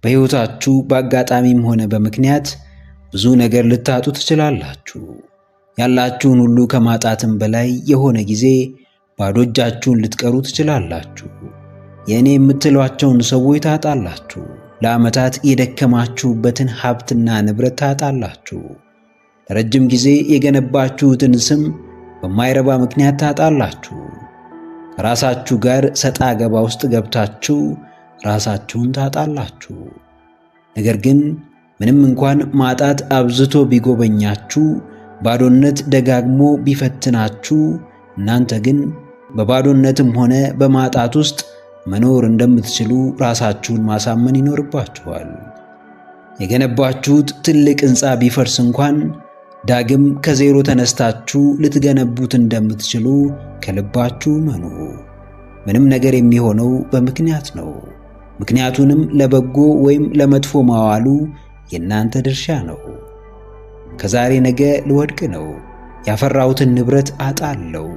በሕይወታችሁ በአጋጣሚም ሆነ በምክንያት ብዙ ነገር ልታጡ ትችላላችሁ። ያላችሁን ሁሉ ከማጣትም በላይ የሆነ ጊዜ ባዶ እጃችሁን ልትቀሩ ትችላላችሁ። የእኔ የምትሏቸውን ሰዎች ታጣላችሁ። ለዓመታት የደከማችሁበትን ሀብትና ንብረት ታጣላችሁ። ለረጅም ጊዜ የገነባችሁትን ስም በማይረባ ምክንያት ታጣላችሁ። ከራሳችሁ ጋር ሰጣ ገባ ውስጥ ገብታችሁ ራሳችሁን ታጣላችሁ። ነገር ግን ምንም እንኳን ማጣት አብዝቶ ቢጎበኛችሁ፣ ባዶነት ደጋግሞ ቢፈትናችሁ፣ እናንተ ግን በባዶነትም ሆነ በማጣት ውስጥ መኖር እንደምትችሉ ራሳችሁን ማሳመን ይኖርባችኋል። የገነባችሁት ትልቅ ሕንፃ ቢፈርስ እንኳን ዳግም ከዜሮ ተነስታችሁ ልትገነቡት እንደምትችሉ ከልባችሁ መኑ። ምንም ነገር የሚሆነው በምክንያት ነው። ምክንያቱንም ለበጎ ወይም ለመጥፎ ማዋሉ የእናንተ ድርሻ ነው። ከዛሬ ነገ ልወድቅ ነው፣ ያፈራሁትን ንብረት አጣለሁ፣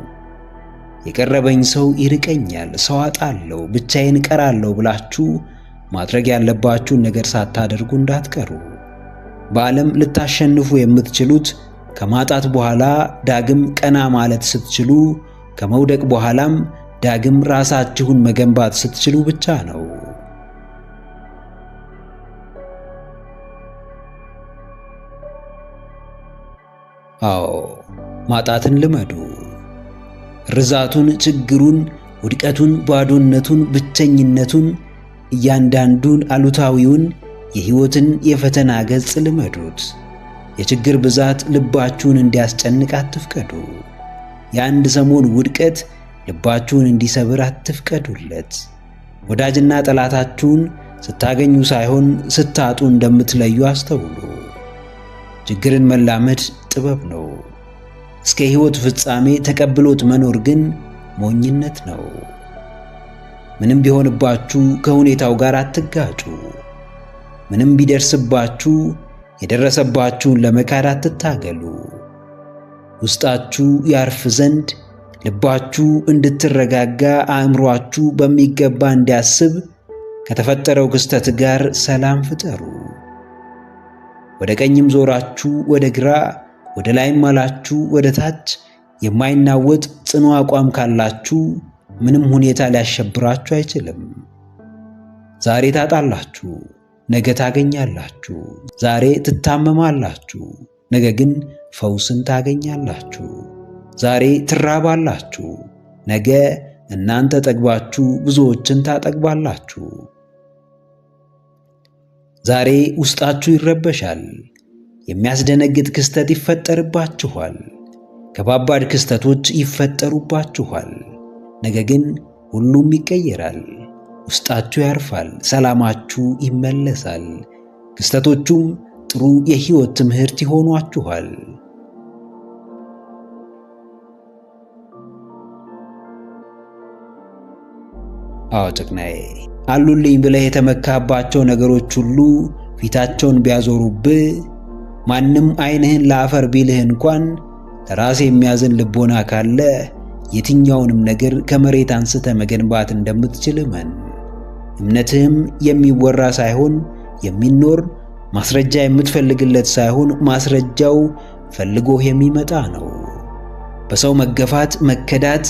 የቀረበኝ ሰው ይርቀኛል፣ ሰው አጣለሁ፣ ብቻዬን እቀራለሁ ብላችሁ ማድረግ ያለባችሁን ነገር ሳታደርጉ እንዳትቀሩ። በዓለም ልታሸንፉ የምትችሉት ከማጣት በኋላ ዳግም ቀና ማለት ስትችሉ፣ ከመውደቅ በኋላም ዳግም ራሳችሁን መገንባት ስትችሉ ብቻ ነው። አዎ፣ ማጣትን ልመዱ። ርዛቱን፣ ችግሩን፣ ውድቀቱን፣ ባዶነቱን፣ ብቸኝነቱን፣ እያንዳንዱን አሉታዊውን የሕይወትን የፈተና ገጽ ልመዱት። የችግር ብዛት ልባችሁን እንዲያስጨንቅ አትፍቀዱ። የአንድ ሰሞን ውድቀት ልባችሁን እንዲሰብር አትፍቀዱለት። ወዳጅና ጠላታችሁን ስታገኙ ሳይሆን ስታጡ እንደምትለዩ አስተውሉ። ችግርን መላመድ ጥበብ ነው። እስከ ሕይወት ፍጻሜ ተቀብሎት መኖር ግን ሞኝነት ነው። ምንም ቢሆንባችሁ ከሁኔታው ጋር አትጋጩ። ምንም ቢደርስባችሁ የደረሰባችሁን ለመካድ አትታገሉ። ውስጣችሁ ያርፍ ዘንድ፣ ልባችሁ እንድትረጋጋ፣ አእምሮአችሁ በሚገባ እንዲያስብ ከተፈጠረው ክስተት ጋር ሰላም ፍጠሩ። ወደ ቀኝም ዞራችሁ ወደ ግራ፣ ወደ ላይም አላችሁ ወደ ታች የማይናወጥ ጽኑ አቋም ካላችሁ ምንም ሁኔታ ሊያሸብራችሁ አይችልም። ዛሬ ታጣላችሁ፣ ነገ ታገኛላችሁ። ዛሬ ትታመማላችሁ፣ ነገ ግን ፈውስን ታገኛላችሁ። ዛሬ ትራባላችሁ፣ ነገ እናንተ ጠግባችሁ ብዙዎችን ታጠግባላችሁ። ዛሬ ውስጣችሁ ይረበሻል፣ የሚያስደነግጥ ክስተት ይፈጠርባችኋል፣ ከባባድ ክስተቶች ይፈጠሩባችኋል። ነገ ግን ሁሉም ይቀየራል። ውስጣችሁ ያርፋል፣ ሰላማችሁ ይመለሳል። ክስተቶቹም ጥሩ የሕይወት ትምህርት ይሆኗችኋል። አዎ ጭቅናዬ፣ አሉልኝ ብለህ የተመካባቸው ነገሮች ሁሉ ፊታቸውን ቢያዞሩብህ፣ ማንም ዓይንህን ለአፈር ቢልህ እንኳን ለራስ የሚያዝን ልቦና ካለ የትኛውንም ነገር ከመሬት አንስተ መገንባት እንደምትችል እመን። እምነትህም የሚወራ ሳይሆን የሚኖር፣ ማስረጃ የምትፈልግለት ሳይሆን ማስረጃው ፈልጎህ የሚመጣ ነው። በሰው መገፋት፣ መከዳት፣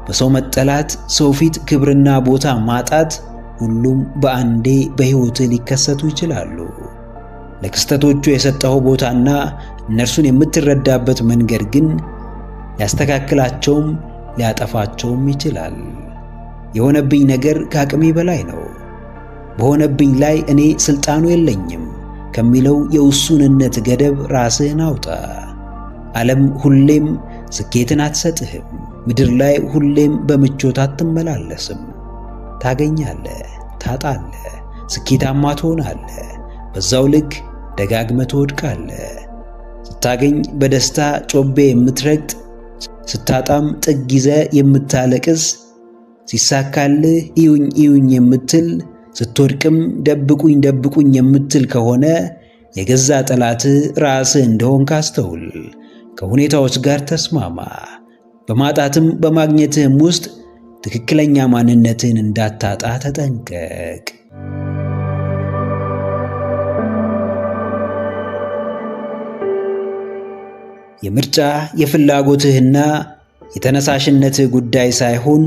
በሰው መጠላት፣ ሰው ፊት ክብርና ቦታ ማጣት፣ ሁሉም በአንዴ በሕይወትህ ሊከሰቱ ይችላሉ። ለክስተቶቹ የሰጠኸው ቦታና እነርሱን የምትረዳበት መንገድ ግን ሊያስተካክላቸውም ሊያጠፋቸውም ይችላል። የሆነብኝ ነገር ከአቅሜ በላይ ነው፣ በሆነብኝ ላይ እኔ ሥልጣኑ የለኝም ከሚለው የውሱንነት ገደብ ራስህን አውጣ። ዓለም ሁሌም ስኬትን አትሰጥህም። ምድር ላይ ሁሌም በምቾት አትመላለስም። ታገኛለህ፣ ታጣለህ፣ ስኬታማ ትሆናለህ፣ በዛው ልክ ደጋግመህ ትወድቃለህ። ስታገኝ በደስታ ጮቤ የምትረግጥ፣ ስታጣም ጥግ ይዘህ የምታለቅስ፣ ሲሳካልህ እዩኝ እዩኝ የምትል፣ ስትወድቅም ደብቁኝ ደብቁኝ የምትል ከሆነ የገዛ ጠላትህ ራስህ እንደሆንክ አስተውል። ከሁኔታዎች ጋር ተስማማ። በማጣትም በማግኘትህም ውስጥ ትክክለኛ ማንነትህን እንዳታጣ ተጠንቀቅ። የምርጫ የፍላጎትህና የተነሳሽነትህ ጉዳይ ሳይሆን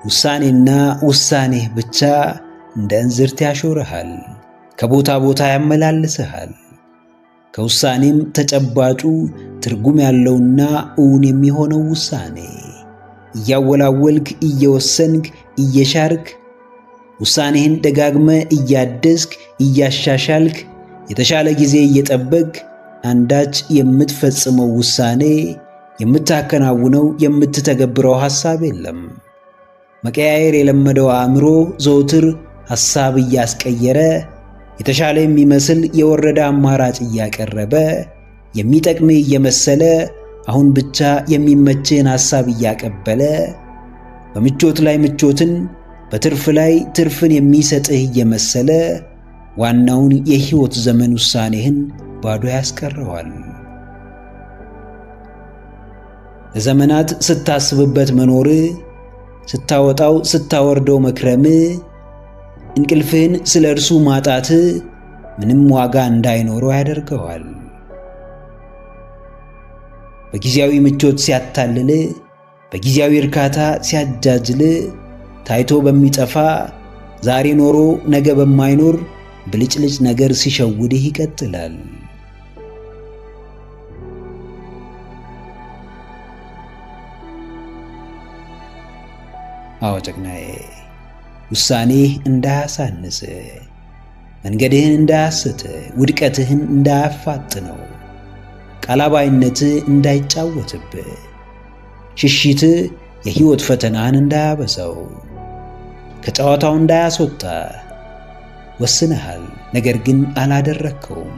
ውሳኔና ውሳኔህ ብቻ እንደ እንዝርት ያሾርሃል፣ ከቦታ ቦታ ያመላልስሃል። ከውሳኔም ተጨባጩ ትርጉም ያለውና እውን የሚሆነው ውሳኔ እያወላወልክ እየወሰንክ እየሻርክ ውሳኔህን ደጋግመ እያደስክ እያሻሻልክ የተሻለ ጊዜ እየጠበቅ አንዳች የምትፈጽመው ውሳኔ የምታከናውነው የምትተገብረው ሐሳብ የለም። መቀያየር የለመደው አእምሮ ዘውትር ሐሳብ እያስቀየረ የተሻለ የሚመስል የወረደ አማራጭ እያቀረበ የሚጠቅምህ እየመሰለ አሁን ብቻ የሚመችህን ሐሳብ እያቀበለ በምቾት ላይ ምቾትን በትርፍ ላይ ትርፍን የሚሰጥህ እየመሰለ ዋናውን የሕይወት ዘመን ውሳኔህን ባዶ ያስቀረዋል። ለዘመናት ስታስብበት መኖር፣ ስታወጣው ስታወርደው መክረም፣ እንቅልፍህን ስለ እርሱ ማጣት ምንም ዋጋ እንዳይኖረው ያደርገዋል። በጊዜያዊ ምቾት ሲያታልል፣ በጊዜያዊ እርካታ ሲያጃጅል፣ ታይቶ በሚጠፋ ዛሬ ኖሮ ነገ በማይኖር ብልጭልጭ ነገር ሲሸውድህ ይቀጥላል። አዎ ጀግናዬ፣ ውሳኔህ እንዳያሳንስ፣ መንገድህን እንዳያስት፣ ውድቀትህን እንዳያፋጥነው፣ ቃላባይነትህ እንዳይጫወትብህ፣ ሽሽትህ የሕይወት ፈተናህን እንዳያበዛው፣ ከጨዋታው እንዳያስወጣ ወስነሃል። ነገር ግን አላደረግከውም።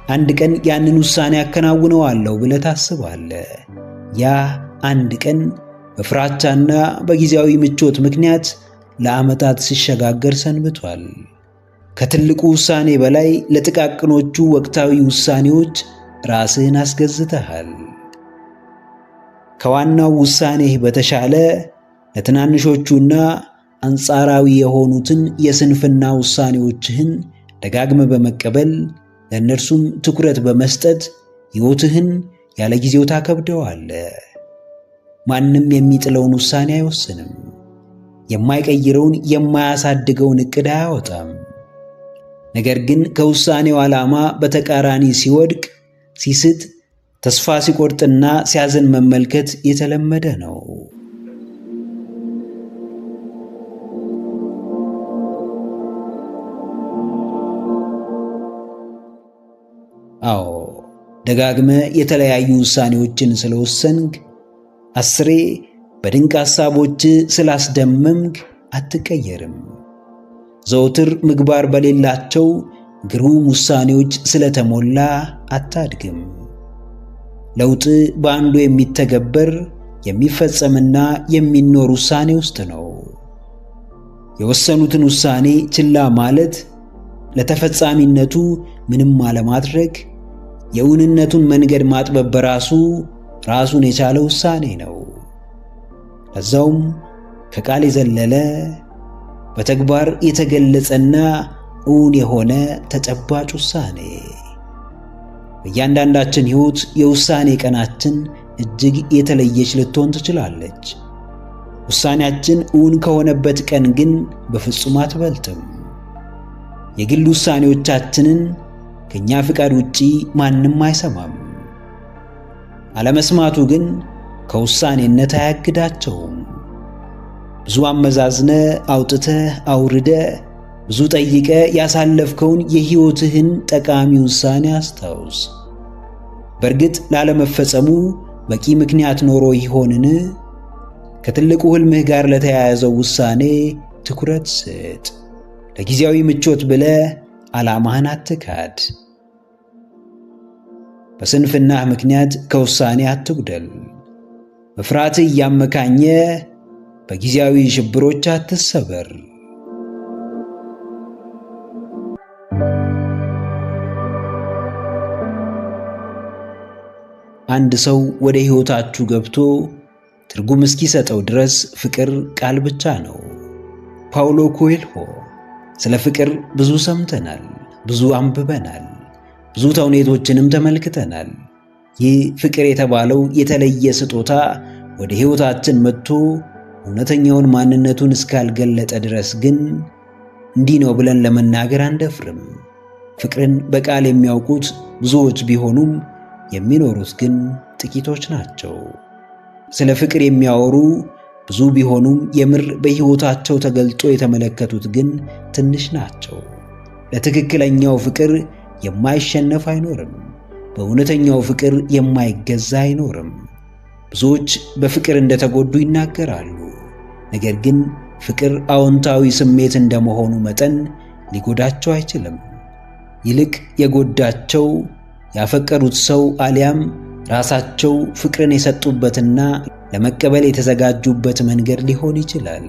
አንድ ቀን ያንን ውሳኔ አከናውነዋለሁ ብለህ ታስባለህ። ያ አንድ ቀን በፍራቻና በጊዜያዊ ምቾት ምክንያት ለዓመታት ሲሸጋገር ሰንብቷል። ከትልቁ ውሳኔ በላይ ለጥቃቅኖቹ ወቅታዊ ውሳኔዎች ራስህን አስገዝተሃል። ከዋናው ውሳኔህ በተሻለ ለትናንሾቹና አንጻራዊ የሆኑትን የስንፍና ውሳኔዎችህን ደጋግመ በመቀበል ለእነርሱም ትኩረት በመስጠት ሕይወትህን ያለ ጊዜው ታከብደዋለህ። ማንም የሚጥለውን ውሳኔ አይወስንም። የማይቀይረውን የማያሳድገውን ዕቅድ አያወጣም። ነገር ግን ከውሳኔው ዓላማ በተቃራኒ ሲወድቅ፣ ሲስት፣ ተስፋ ሲቆርጥና ሲያዝን መመልከት የተለመደ ነው። አዎ ደጋግመ የተለያዩ ውሳኔዎችን ስለወሰንክ፣ አስሬ በድንቅ ሐሳቦች ስላስደመምክ አትቀየርም። ዘውትር ምግባር በሌላቸው ግሩም ውሳኔዎች ስለተሞላ አታድግም። ለውጥ በአንዱ የሚተገበር የሚፈጸምና የሚኖር ውሳኔ ውስጥ ነው። የወሰኑትን ውሳኔ ችላ ማለት፣ ለተፈጻሚነቱ ምንም አለማድረግ፣ የእውንነቱን መንገድ ማጥበብ በራሱ ራሱን የቻለ ውሳኔ ነው። ለዛውም ከቃል የዘለለ በተግባር የተገለጸና እውን የሆነ ተጨባጭ ውሳኔ። በእያንዳንዳችን ሕይወት የውሳኔ ቀናችን እጅግ የተለየች ልትሆን ትችላለች። ውሳኔያችን እውን ከሆነበት ቀን ግን በፍጹም አትበልጥም። የግል ውሳኔዎቻችንን ከእኛ ፍቃድ ውጪ ማንም አይሰማም። አለመስማቱ ግን ከውሳኔነት አያግዳቸውም። ብዙ አመዛዝነ አውጥተ አውርደ ብዙ ጠይቀ ያሳለፍከውን የሕይወትህን ጠቃሚ ውሳኔ አስታውስ። በእርግጥ ላለመፈጸሙ በቂ ምክንያት ኖሮ ይሆንን? ከትልቁ ሕልምህ ጋር ለተያያዘው ውሳኔ ትኩረት ስጥ። ለጊዜያዊ ምቾት ብለ ዓላማህን አትካድ። በስንፍናህ ምክንያት ከውሳኔ አትጉደል። በፍርሃትህ እያመካኘ በጊዜያዊ ሽብሮች አትሰበር። አንድ ሰው ወደ ሕይወታችሁ ገብቶ ትርጉም እስኪሰጠው ድረስ ፍቅር ቃል ብቻ ነው። ፓውሎ ኮኤልሆ። ስለ ፍቅር ብዙ ሰምተናል፣ ብዙ አንብበናል፣ ብዙ ተውኔቶችንም ተመልክተናል። ይህ ፍቅር የተባለው የተለየ ስጦታ ወደ ሕይወታችን መጥቶ እውነተኛውን ማንነቱን እስካልገለጠ ድረስ ግን እንዲህ ነው ብለን ለመናገር አንደፍርም። ፍቅርን በቃል የሚያውቁት ብዙዎች ቢሆኑም የሚኖሩት ግን ጥቂቶች ናቸው። ስለ ፍቅር የሚያወሩ ብዙ ቢሆኑም የምር በሕይወታቸው ተገልጦ የተመለከቱት ግን ትንሽ ናቸው። ለትክክለኛው ፍቅር የማይሸነፍ አይኖርም። በእውነተኛው ፍቅር የማይገዛ አይኖርም። ብዙዎች በፍቅር እንደተጎዱ ይናገራሉ። ነገር ግን ፍቅር አዎንታዊ ስሜት እንደመሆኑ መጠን ሊጎዳቸው አይችልም። ይልቅ የጎዳቸው ያፈቀሩት ሰው አሊያም ራሳቸው ፍቅርን የሰጡበትና ለመቀበል የተዘጋጁበት መንገድ ሊሆን ይችላል።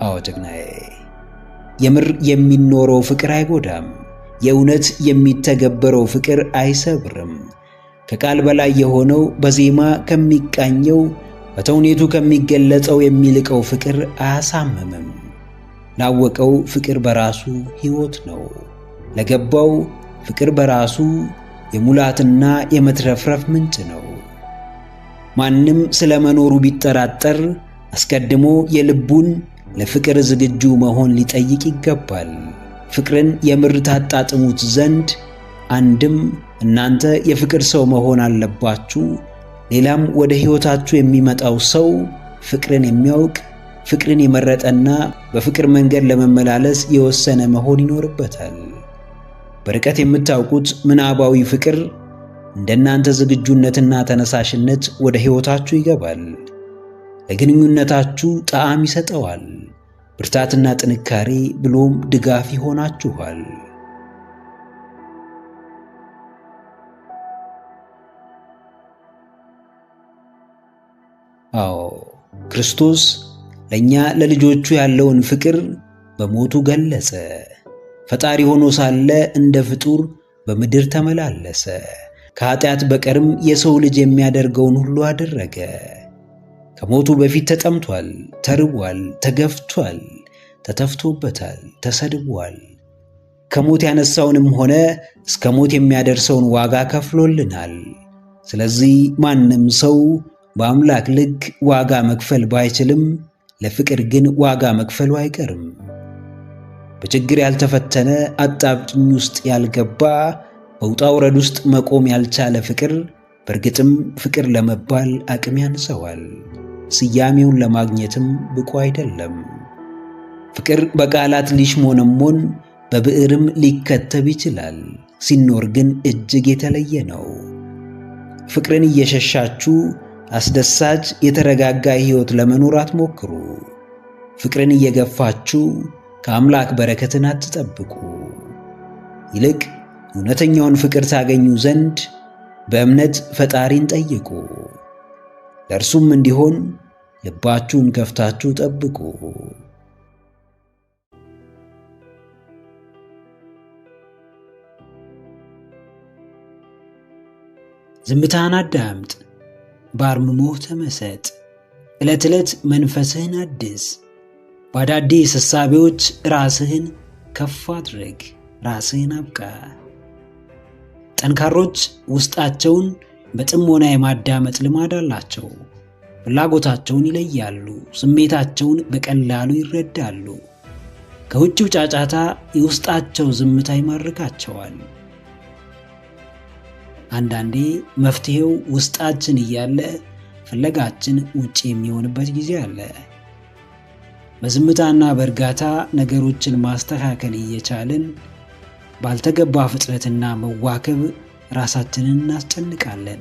አዎ ጀግናዬ፣ የምር የሚኖረው ፍቅር አይጎዳም። የእውነት የሚተገበረው ፍቅር አይሰብርም። ከቃል በላይ የሆነው በዜማ ከሚቃኘው በተውኔቱ ከሚገለጸው የሚልቀው ፍቅር አያሳምምም። ላወቀው ፍቅር በራሱ ሕይወት ነው። ለገባው ፍቅር በራሱ የሙላትና የመትረፍረፍ ምንጭ ነው። ማንም ስለ መኖሩ ቢጠራጠር አስቀድሞ የልቡን ለፍቅር ዝግጁ መሆን ሊጠይቅ ይገባል። ፍቅርን የምር ታጣጥሙት ዘንድ አንድም እናንተ የፍቅር ሰው መሆን አለባችሁ፣ ሌላም ወደ ሕይወታችሁ የሚመጣው ሰው ፍቅርን የሚያውቅ ፍቅርን የመረጠና በፍቅር መንገድ ለመመላለስ የወሰነ መሆን ይኖርበታል። በርቀት የምታውቁት ምናባዊ ፍቅር እንደናንተ ዝግጁነትና ተነሳሽነት ወደ ሕይወታችሁ ይገባል። ለግንኙነታችሁ ጣዕም ይሰጠዋል። ብርታትና ጥንካሬ ብሎም ድጋፍ ይሆናችኋል። አዎ ክርስቶስ ለእኛ ለልጆቹ ያለውን ፍቅር በሞቱ ገለጸ። ፈጣሪ ሆኖ ሳለ እንደ ፍጡር በምድር ተመላለሰ። ከኃጢአት በቀርም የሰው ልጅ የሚያደርገውን ሁሉ አደረገ። ከሞቱ በፊት ተጠምቷል፣ ተርቧል፣ ተገፍቷል፣ ተተፍቶበታል፣ ተሰድቧል። ከሞት ያነሳውንም ሆነ እስከ ሞት የሚያደርሰውን ዋጋ ከፍሎልናል። ስለዚህ ማንም ሰው በአምላክ ልክ ዋጋ መክፈል ባይችልም ለፍቅር ግን ዋጋ መክፈሉ አይቀርም። በችግር ያልተፈተነ አጣብቂኝ ውስጥ ያልገባ በውጣ ውረድ ውስጥ መቆም ያልቻለ ፍቅር በእርግጥም ፍቅር ለመባል አቅም ያንሰዋል። ስያሜውን ለማግኘትም ብቁ አይደለም። ፍቅር በቃላት ሊሽሞነሞን በብዕርም ሊከተብ ይችላል። ሲኖር ግን እጅግ የተለየ ነው። ፍቅርን እየሸሻችሁ አስደሳች የተረጋጋ ሕይወት ለመኖር አትሞክሩ። ፍቅርን እየገፋችሁ ከአምላክ በረከትን አትጠብቁ። ይልቅ እውነተኛውን ፍቅር ታገኙ ዘንድ በእምነት ፈጣሪን ጠይቁ። ለእርሱም እንዲሆን ልባችሁን ከፍታችሁ ጠብቁ። ዝምታን አዳምጥ፣ በአርምሞህ ተመሰጥ። ዕለት ዕለት መንፈስህን አድስ። በአዳዲስ ሕሳቤዎች ራስህን ከፍ አድርግ፣ ራስህን አብቃ። ጠንካሮች ውስጣቸውን በጥሞና የማዳመጥ ልማድ አላቸው። ፍላጎታቸውን ይለያሉ፣ ስሜታቸውን በቀላሉ ይረዳሉ። ከውጭው ጫጫታ የውስጣቸው ዝምታ ይማርካቸዋል። አንዳንዴ መፍትሄው ውስጣችን እያለ ፍለጋችን ውጭ የሚሆንበት ጊዜ አለ። በዝምታና በእርጋታ ነገሮችን ማስተካከል እየቻልን ባልተገባ ፍጥነትና መዋከብ ራሳችንን እናስጨንቃለን።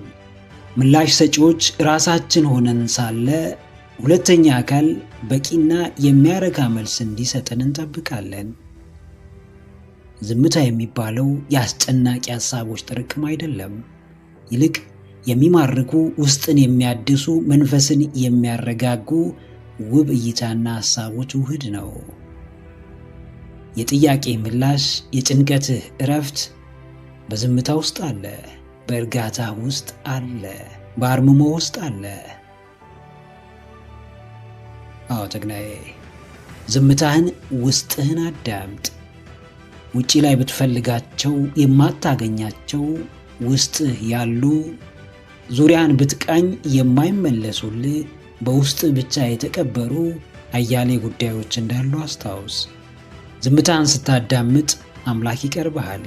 ምላሽ ሰጪዎች ራሳችን ሆነን ሳለ ሁለተኛ አካል በቂና የሚያረካ መልስ እንዲሰጠን እንጠብቃለን። ዝምታ የሚባለው የአስጨናቂ ሐሳቦች ጥርቅም አይደለም። ይልቅ የሚማርኩ ውስጥን የሚያድሱ መንፈስን የሚያረጋጉ ውብ እይታና ሐሳቦች ውህድ ነው። የጥያቄ ምላሽ፣ የጭንቀትህ እረፍት በዝምታ ውስጥ አለ፣ በእርጋታ ውስጥ አለ፣ በአርምሞ ውስጥ አለ። አዎ ጀግናዬ፣ ዝምታህን፣ ውስጥህን አዳምጥ። ውጪ ላይ ብትፈልጋቸው የማታገኛቸው ውስጥ ያሉ ዙሪያን ብትቃኝ የማይመለሱልህ በውስጥ ብቻ የተቀበሩ አያሌ ጉዳዮች እንዳሉ አስታውስ። ዝምታን ስታዳምጥ አምላክ ይቀርብሃል።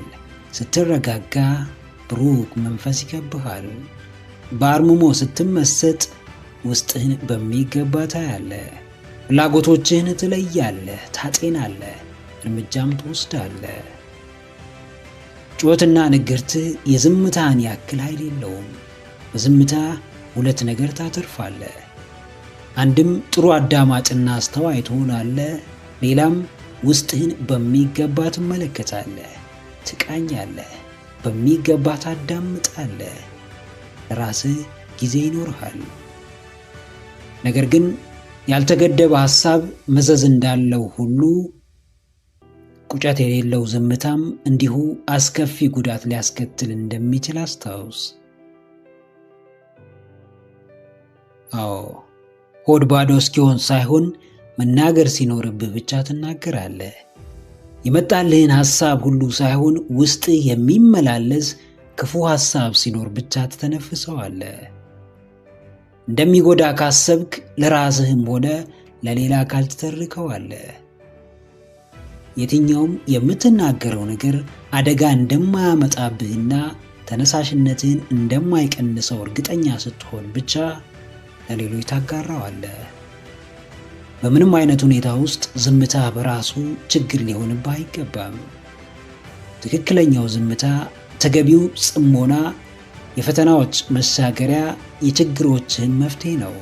ስትረጋጋ ብሩክ መንፈስ ይከብሃል። በአርምሞ ስትመሰጥ ውስጥህን በሚገባ ታያለህ። ፍላጎቶችህን ትለያለህ፣ ታጤናለህ፣ እርምጃም ትወስዳለህ። ጩኸትና ንግርትህ የዝምታን ያክል ኃይል የለውም። በዝምታ ሁለት ነገር ታተርፋለህ። አንድም ጥሩ አዳማጭና አስተዋይ ትሆናለህ። ሌላም ውስጥህን በሚገባ ትመለከታለህ፣ ትቃኛለህ፣ በሚገባ ታዳምጣለህ። ለራስህ ጊዜ ይኖርሃል። ነገር ግን ያልተገደበ ሐሳብ መዘዝ እንዳለው ሁሉ ቁጨት የሌለው ዝምታም እንዲሁ አስከፊ ጉዳት ሊያስከትል እንደሚችል አስታውስ። አዎ፣ ሆድ ባዶ እስኪሆን ሳይሆን መናገር ሲኖርብህ ብቻ ትናገራለህ። የመጣልህን ሐሳብ ሁሉ ሳይሆን ውስጥ የሚመላለስ ክፉ ሐሳብ ሲኖር ብቻ ትተነፍሰዋለህ። እንደሚጎዳ ካሰብክ ለራስህም ሆነ ለሌላ አካል ትተርከዋለህ። የትኛውም የምትናገረው ነገር አደጋ እንደማያመጣብህና ተነሳሽነትህን እንደማይቀንሰው እርግጠኛ ስትሆን ብቻ ለሌሎች ታጋራዋለህ። በምንም አይነት ሁኔታ ውስጥ ዝምታ በራሱ ችግር ሊሆንብህ አይገባም። ትክክለኛው ዝምታ፣ ተገቢው ጽሞና የፈተናዎች መሻገሪያ፣ የችግሮችህን መፍትሄ ነው።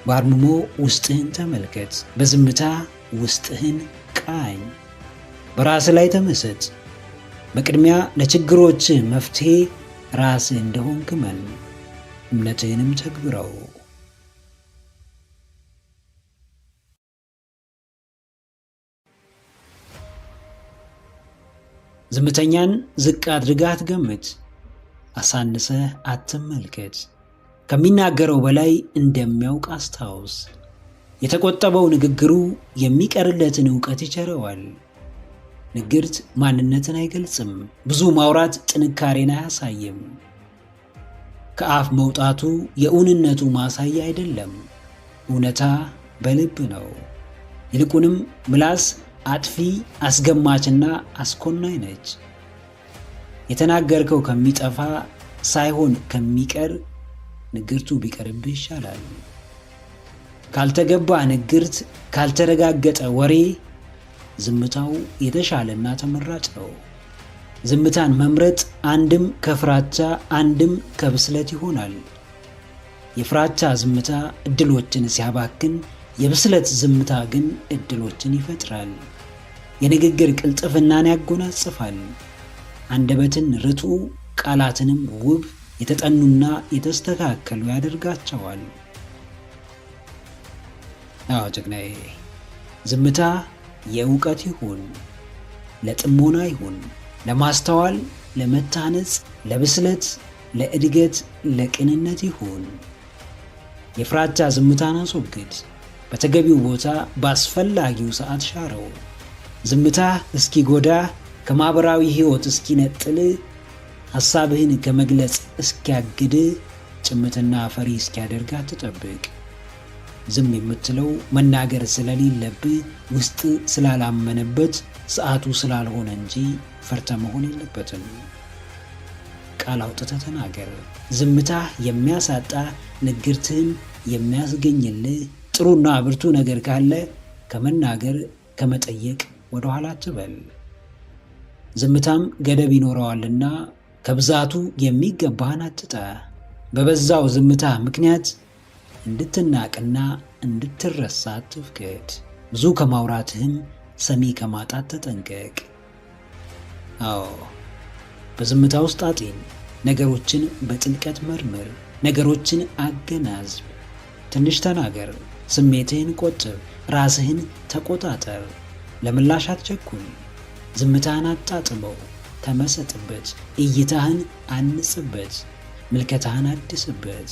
በአርምሞ ውስጥህን ተመልከት። በዝምታ ውስጥህን ቃኝ። በራስህ ላይ ተመሰጥ። በቅድሚያ ለችግሮችህ መፍትሄ ራስህ እንደሆንክ እመን። እምነትህንም ተግብረው። ዝምተኛን ዝቅ አድርገህ አትገምት፣ አሳንሰህ አትመልከት። ከሚናገረው በላይ እንደሚያውቅ አስታውስ። የተቆጠበው ንግግሩ የሚቀርለትን ዕውቀት ይቸረዋል። ንግርት ማንነትን አይገልጽም። ብዙ ማውራት ጥንካሬን አያሳይም። ከአፍ መውጣቱ የእውንነቱ ማሳያ አይደለም። እውነታ በልብ ነው። ይልቁንም ምላስ አጥፊ፣ አስገማችና አስኮናኝ ነች። የተናገርከው ከሚጠፋ ሳይሆን ከሚቀር ንግርቱ ቢቀርብህ ይሻላል። ካልተገባ ንግርት፣ ካልተረጋገጠ ወሬ ዝምታው የተሻለና ተመራጭ ነው። ዝምታን መምረጥ አንድም ከፍራቻ አንድም ከብስለት ይሆናል። የፍራቻ ዝምታ እድሎችን ሲያባክን፣ የብስለት ዝምታ ግን እድሎችን ይፈጥራል። የንግግር ቅልጥፍናን ያጎናጽፋል። አንደበትን ርቱዕ፣ ቃላትንም ውብ፣ የተጠኑና የተስተካከሉ ያደርጋቸዋል። አዎ ጀግናዬ፣ ዝምታ የእውቀት ይሁን፣ ለጥሞና ይሁን፣ ለማስተዋል፣ ለመታነጽ፣ ለብስለት፣ ለእድገት፣ ለቅንነት ይሁን። የፍራቻ ዝምታን አስወግድ። በተገቢው ቦታ በአስፈላጊው ሰዓት ሻረው። ዝምታ እስኪጎዳ፣ ከማኅበራዊ ሕይወት እስኪነጥል፣ ሐሳብህን ከመግለጽ እስኪያግድ፣ ጭምትና ፈሪ እስኪያደርግ አትጠብቅ። ዝም የምትለው መናገር ስለሌለብህ፣ ውስጥ ስላላመነበት፣ ሰዓቱ ስላልሆነ እንጂ ፈርተ መሆን የለበትም። ቃል አውጥተህ ተናገር። ዝምታ የሚያሳጣ ንግርትህም የሚያስገኝልህ ጥሩና ብርቱ ነገር ካለ ከመናገር ከመጠየቅ ወደ ኋላ አትበል። ዝምታም ገደብ ይኖረዋልና ከብዛቱ የሚገባህን አትጣ። በበዛው ዝምታ ምክንያት እንድትናቅና እንድትረሳ አትፍቀድ። ብዙ ከማውራትህም ሰሚ ከማጣት ተጠንቀቅ። አዎ፣ በዝምታ ውስጥ አጤን። ነገሮችን በጥልቀት መርምር። ነገሮችን አገናዝብ። ትንሽ ተናገር። ስሜትህን ቆጥብ። ራስህን ተቆጣጠር። ለምላሽ አትቸኩል። ዝምታህን አጣጥመው፣ ተመሰጥበት። እይታህን አንጽበት። ምልከታህን አድስበት።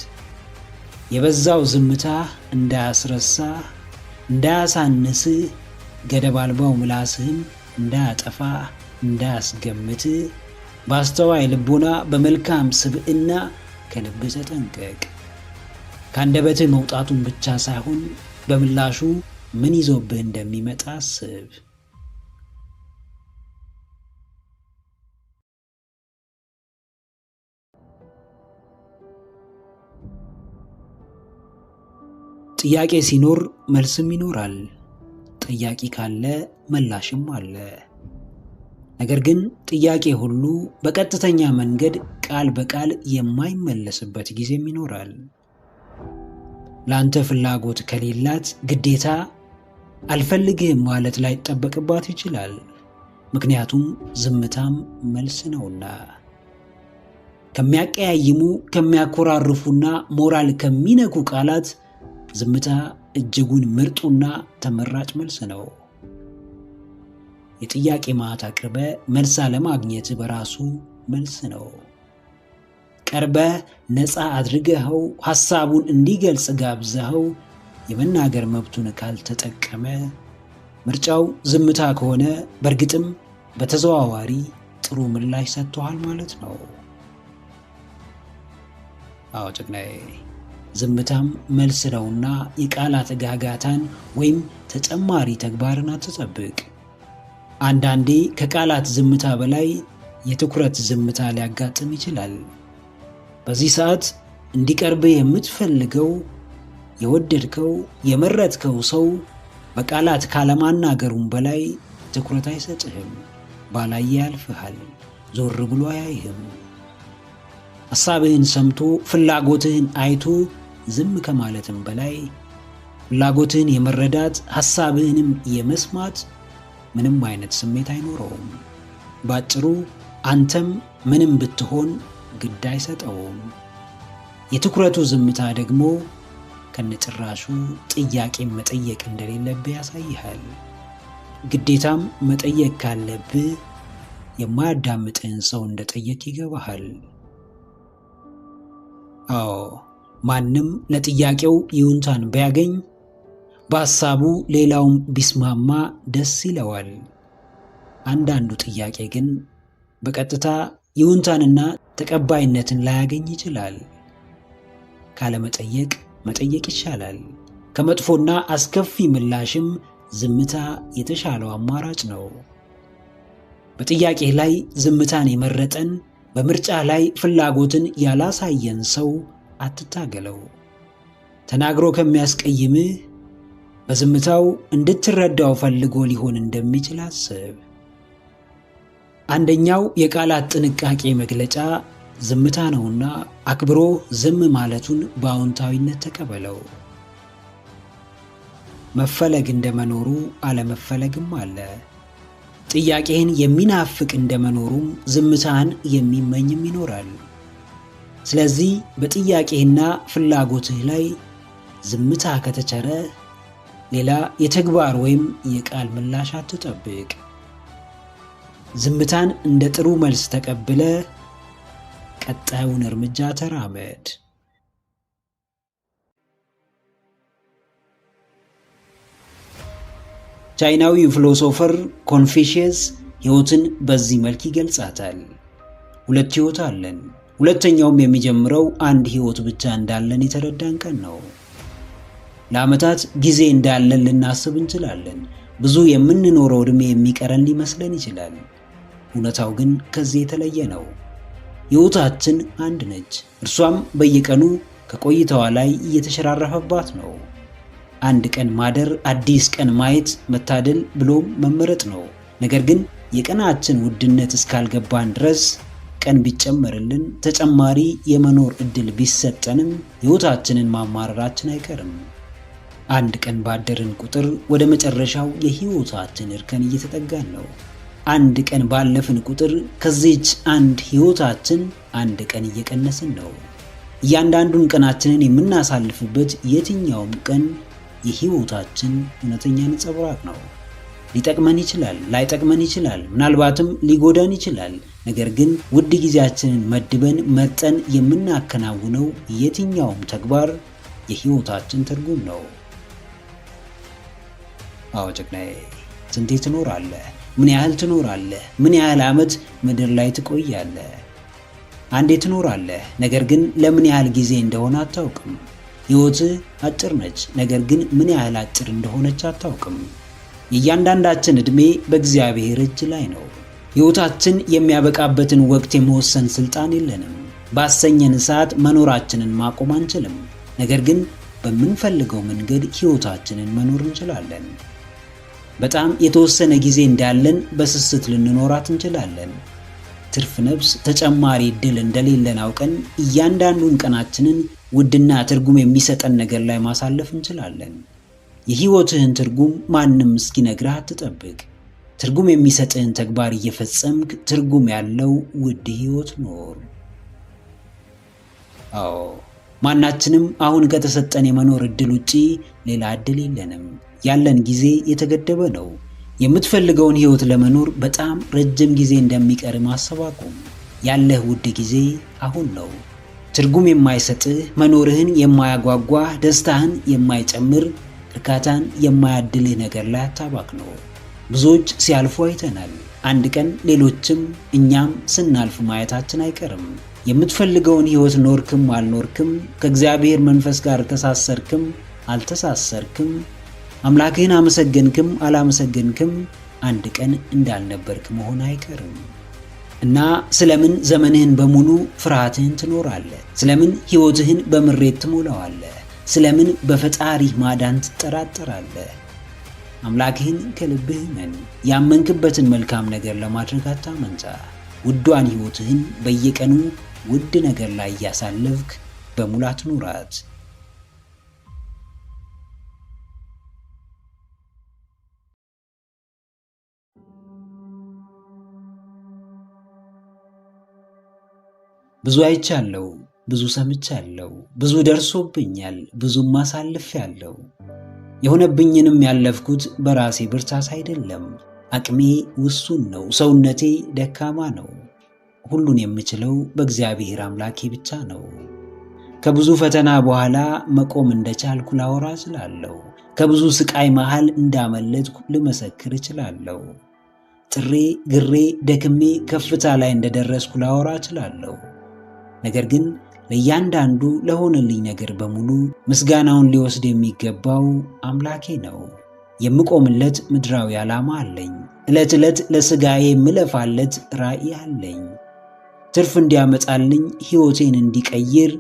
የበዛው ዝምታ እንዳያስረሳ፣ እንዳያሳንስህ፣ ገደብ አልባው ምላስህም እንዳያጠፋ እንዳያስገምት በአስተዋይ ልቦና በመልካም ስብዕና ከልብ ተጠንቀቅ። ከአንደበትህ መውጣቱን ብቻ ሳይሆን በምላሹ ምን ይዞብህ እንደሚመጣ አስብ። ጥያቄ ሲኖር መልስም ይኖራል። ጥያቄ ካለ ምላሽም አለ። ነገር ግን ጥያቄ ሁሉ በቀጥተኛ መንገድ ቃል በቃል የማይመለስበት ጊዜም ይኖራል። ለአንተ ፍላጎት ከሌላት ግዴታ አልፈልግህም ማለት ላይጠበቅባት ይችላል። ምክንያቱም ዝምታም መልስ ነውና። ከሚያቀያይሙ ከሚያኮራርፉና ሞራል ከሚነኩ ቃላት ዝምታ እጅጉን ምርጡና ተመራጭ መልስ ነው። የጥያቄ ማዕት አቅርበ መልስ አለማግኘት በራሱ መልስ ነው። ቀርበህ ነፃ አድርገኸው ሐሳቡን እንዲገልጽ ጋብዘኸው የመናገር መብቱን ካልተጠቀመ ምርጫው ዝምታ ከሆነ በእርግጥም በተዘዋዋሪ ጥሩ ምላሽ ሰጥቷል ማለት ነው። አዎ ጀግናዬ፣ ዝምታም መልስ ነውና የቃላት ጋጋታን ወይም ተጨማሪ ተግባርን አትጠብቅ። አንዳንዴ ከቃላት ዝምታ በላይ የትኩረት ዝምታ ሊያጋጥም ይችላል። በዚህ ሰዓት እንዲቀርብህ የምትፈልገው የወደድከው የመረጥከው ሰው በቃላት ካለማናገሩም በላይ ትኩረት አይሰጥህም። ባላየ ያልፍሃል፣ ዞር ብሎ አያይህም። ሐሳብህን ሰምቶ ፍላጎትህን አይቶ ዝም ከማለትም በላይ ፍላጎትህን የመረዳት ሐሳብህንም የመስማት ምንም አይነት ስሜት አይኖረውም። ባጭሩ አንተም ምንም ብትሆን ግድ አይሰጠውም። የትኩረቱ ዝምታ ደግሞ ከነጭራሹ ጥያቄ መጠየቅ እንደሌለብህ ያሳይሃል። ግዴታም መጠየቅ ካለብህ የማያዳምጥህን ሰው እንደጠየቅ ይገባሃል። አዎ፣ ማንም ለጥያቄው ይሁንታን ቢያገኝ በሐሳቡ ሌላውም ቢስማማ ደስ ይለዋል። አንዳንዱ ጥያቄ ግን በቀጥታ ይሁንታንና ተቀባይነትን ላያገኝ ይችላል። ካለመጠየቅ መጠየቅ ይሻላል። ከመጥፎና አስከፊ ምላሽም ዝምታ የተሻለው አማራጭ ነው። በጥያቄ ላይ ዝምታን የመረጠን በምርጫ ላይ ፍላጎትን ያላሳየን ሰው አትታገለው። ተናግሮ ከሚያስቀይምህ በዝምታው እንድትረዳው ፈልጎ ሊሆን እንደሚችል አስብ። አንደኛው የቃላት ጥንቃቄ መግለጫ ዝምታ ነውና አክብሮ ዝም ማለቱን በአዎንታዊነት ተቀበለው። መፈለግ እንደመኖሩ አለመፈለግም አለ። ጥያቄህን የሚናፍቅ እንደመኖሩም ዝምታን የሚመኝም ይኖራል። ስለዚህ በጥያቄህና ፍላጎትህ ላይ ዝምታ ከተቸረ ሌላ የተግባር ወይም የቃል ምላሽ አትጠብቅ። ዝምታን እንደ ጥሩ መልስ ተቀብለ ቀጣዩን እርምጃ ተራመድ። ቻይናዊው ፊሎሶፈር ኮንፊሽየስ ሕይወትን በዚህ መልክ ይገልጻታል። ሁለት ሕይወት አለን። ሁለተኛውም የሚጀምረው አንድ ሕይወት ብቻ እንዳለን የተረዳን ቀን ነው። ለዓመታት ጊዜ እንዳለን ልናስብ እንችላለን። ብዙ የምንኖረው ዕድሜ የሚቀረን ሊመስለን ይችላል። እውነታው ግን ከዚህ የተለየ ነው። ሕይወታችን አንድ ነች። እርሷም በየቀኑ ከቆይታዋ ላይ እየተሸራረፈባት ነው። አንድ ቀን ማደር፣ አዲስ ቀን ማየት መታደል ብሎም መመረጥ ነው። ነገር ግን የቀናችን ውድነት እስካልገባን ድረስ ቀን ቢጨመርልን ተጨማሪ የመኖር ዕድል ቢሰጠንም ሕይወታችንን ማማረራችን አይቀርም። አንድ ቀን ባደርን ቁጥር ወደ መጨረሻው የሕይወታችን እርከን እየተጠጋን ነው። አንድ ቀን ባለፍን ቁጥር ከዚች አንድ ሕይወታችን አንድ ቀን እየቀነስን ነው። እያንዳንዱን ቀናችንን የምናሳልፍበት የትኛውም ቀን የሕይወታችን እውነተኛ ነጸብራቅ ነው። ሊጠቅመን ይችላል፣ ላይጠቅመን ይችላል፣ ምናልባትም ሊጎዳን ይችላል። ነገር ግን ውድ ጊዜያችንን መድበን መርጠን የምናከናውነው የትኛውም ተግባር የሕይወታችን ትርጉም ነው። አዎ ጀግናዬ፣ ስንቴ ትኖራለህ? ምን ያህል ትኖራለህ? ምን ያህል ዓመት ምድር ላይ ትቆያለህ? አንዴ ትኖራለህ፣ ነገር ግን ለምን ያህል ጊዜ እንደሆነ አታውቅም። ሕይወትህ አጭር ነች፣ ነገር ግን ምን ያህል አጭር እንደሆነች አታውቅም። የእያንዳንዳችን ዕድሜ በእግዚአብሔር እጅ ላይ ነው። ሕይወታችን የሚያበቃበትን ወቅት የመወሰን ሥልጣን የለንም። ባሰኘን ሰዓት መኖራችንን ማቆም አንችልም፣ ነገር ግን በምንፈልገው መንገድ ሕይወታችንን መኖር እንችላለን። በጣም የተወሰነ ጊዜ እንዳለን በስስት ልንኖራት እንችላለን። ትርፍ ነፍስ ተጨማሪ ዕድል እንደሌለን አውቀን እያንዳንዱን ቀናችንን ውድና ትርጉም የሚሰጠን ነገር ላይ ማሳለፍ እንችላለን። የሕይወትህን ትርጉም ማንም እስኪነግርህ አትጠብቅ። ትርጉም የሚሰጥህን ተግባር እየፈጸምክ ትርጉም ያለው ውድ ሕይወት ኖር። አዎ፣ ማናችንም አሁን ከተሰጠን የመኖር ዕድል ውጪ ሌላ ዕድል የለንም። ያለን ጊዜ የተገደበ ነው። የምትፈልገውን ሕይወት ለመኖር በጣም ረጅም ጊዜ እንደሚቀር ማሰብ አቁም። ያለህ ውድ ጊዜ አሁን ነው። ትርጉም የማይሰጥህ፣ መኖርህን የማያጓጓህ፣ ደስታህን የማይጨምር፣ እርካታን የማያድልህ ነገር ላይ አታባክነው። ብዙዎች ሲያልፉ አይተናል። አንድ ቀን ሌሎችም እኛም ስናልፍ ማየታችን አይቀርም። የምትፈልገውን ሕይወት ኖርክም አልኖርክም፣ ከእግዚአብሔር መንፈስ ጋር ተሳሰርክም አልተሳሰርክም፣ አምላክህን አመሰገንክም አላመሰገንክም፣ አንድ ቀን እንዳልነበርክ መሆን አይቀርም። እና ስለምን ዘመንህን በሙሉ ፍርሃትህን ትኖራለህ? ስለምን ሕይወትህን በምሬት ትሞላዋለህ? ስለምን በፈጣሪህ ማዳን ትጠራጠራለህ? አምላክህን ከልብህ መን። ያመንክበትን መልካም ነገር ለማድረግ አታመንታ። ውዷን ሕይወትህን በየቀኑ ውድ ነገር ላይ እያሳለፍክ በሙላት ኑራት። ብዙ አይቻለሁ፣ ብዙ ሰምቻለሁ፣ ብዙ ደርሶብኛል፣ ብዙም አሳልፌያለሁ። የሆነብኝንም ያለፍኩት በራሴ ብርታት አይደለም። አቅሜ ውሱን ነው። ሰውነቴ ደካማ ነው። ሁሉን የምችለው በእግዚአብሔር አምላኬ ብቻ ነው። ከብዙ ፈተና በኋላ መቆም እንደቻልኩ ላወራ እችላለሁ። ከብዙ ስቃይ መሃል እንዳመለጥኩ ልመሰክር እችላለሁ። ጥሬ ግሬ ደክሜ ከፍታ ላይ እንደደረስኩ ላወራ እችላለሁ። ነገር ግን ለእያንዳንዱ ለሆነልኝ ነገር በሙሉ ምስጋናውን ሊወስድ የሚገባው አምላኬ ነው። የምቆምለት ምድራዊ ዓላማ አለኝ። ዕለት ዕለት ለሥጋዬ የምለፋለት ራእይ አለኝ። ትርፍ እንዲያመጣልኝ፣ ሕይወቴን እንዲቀይር፣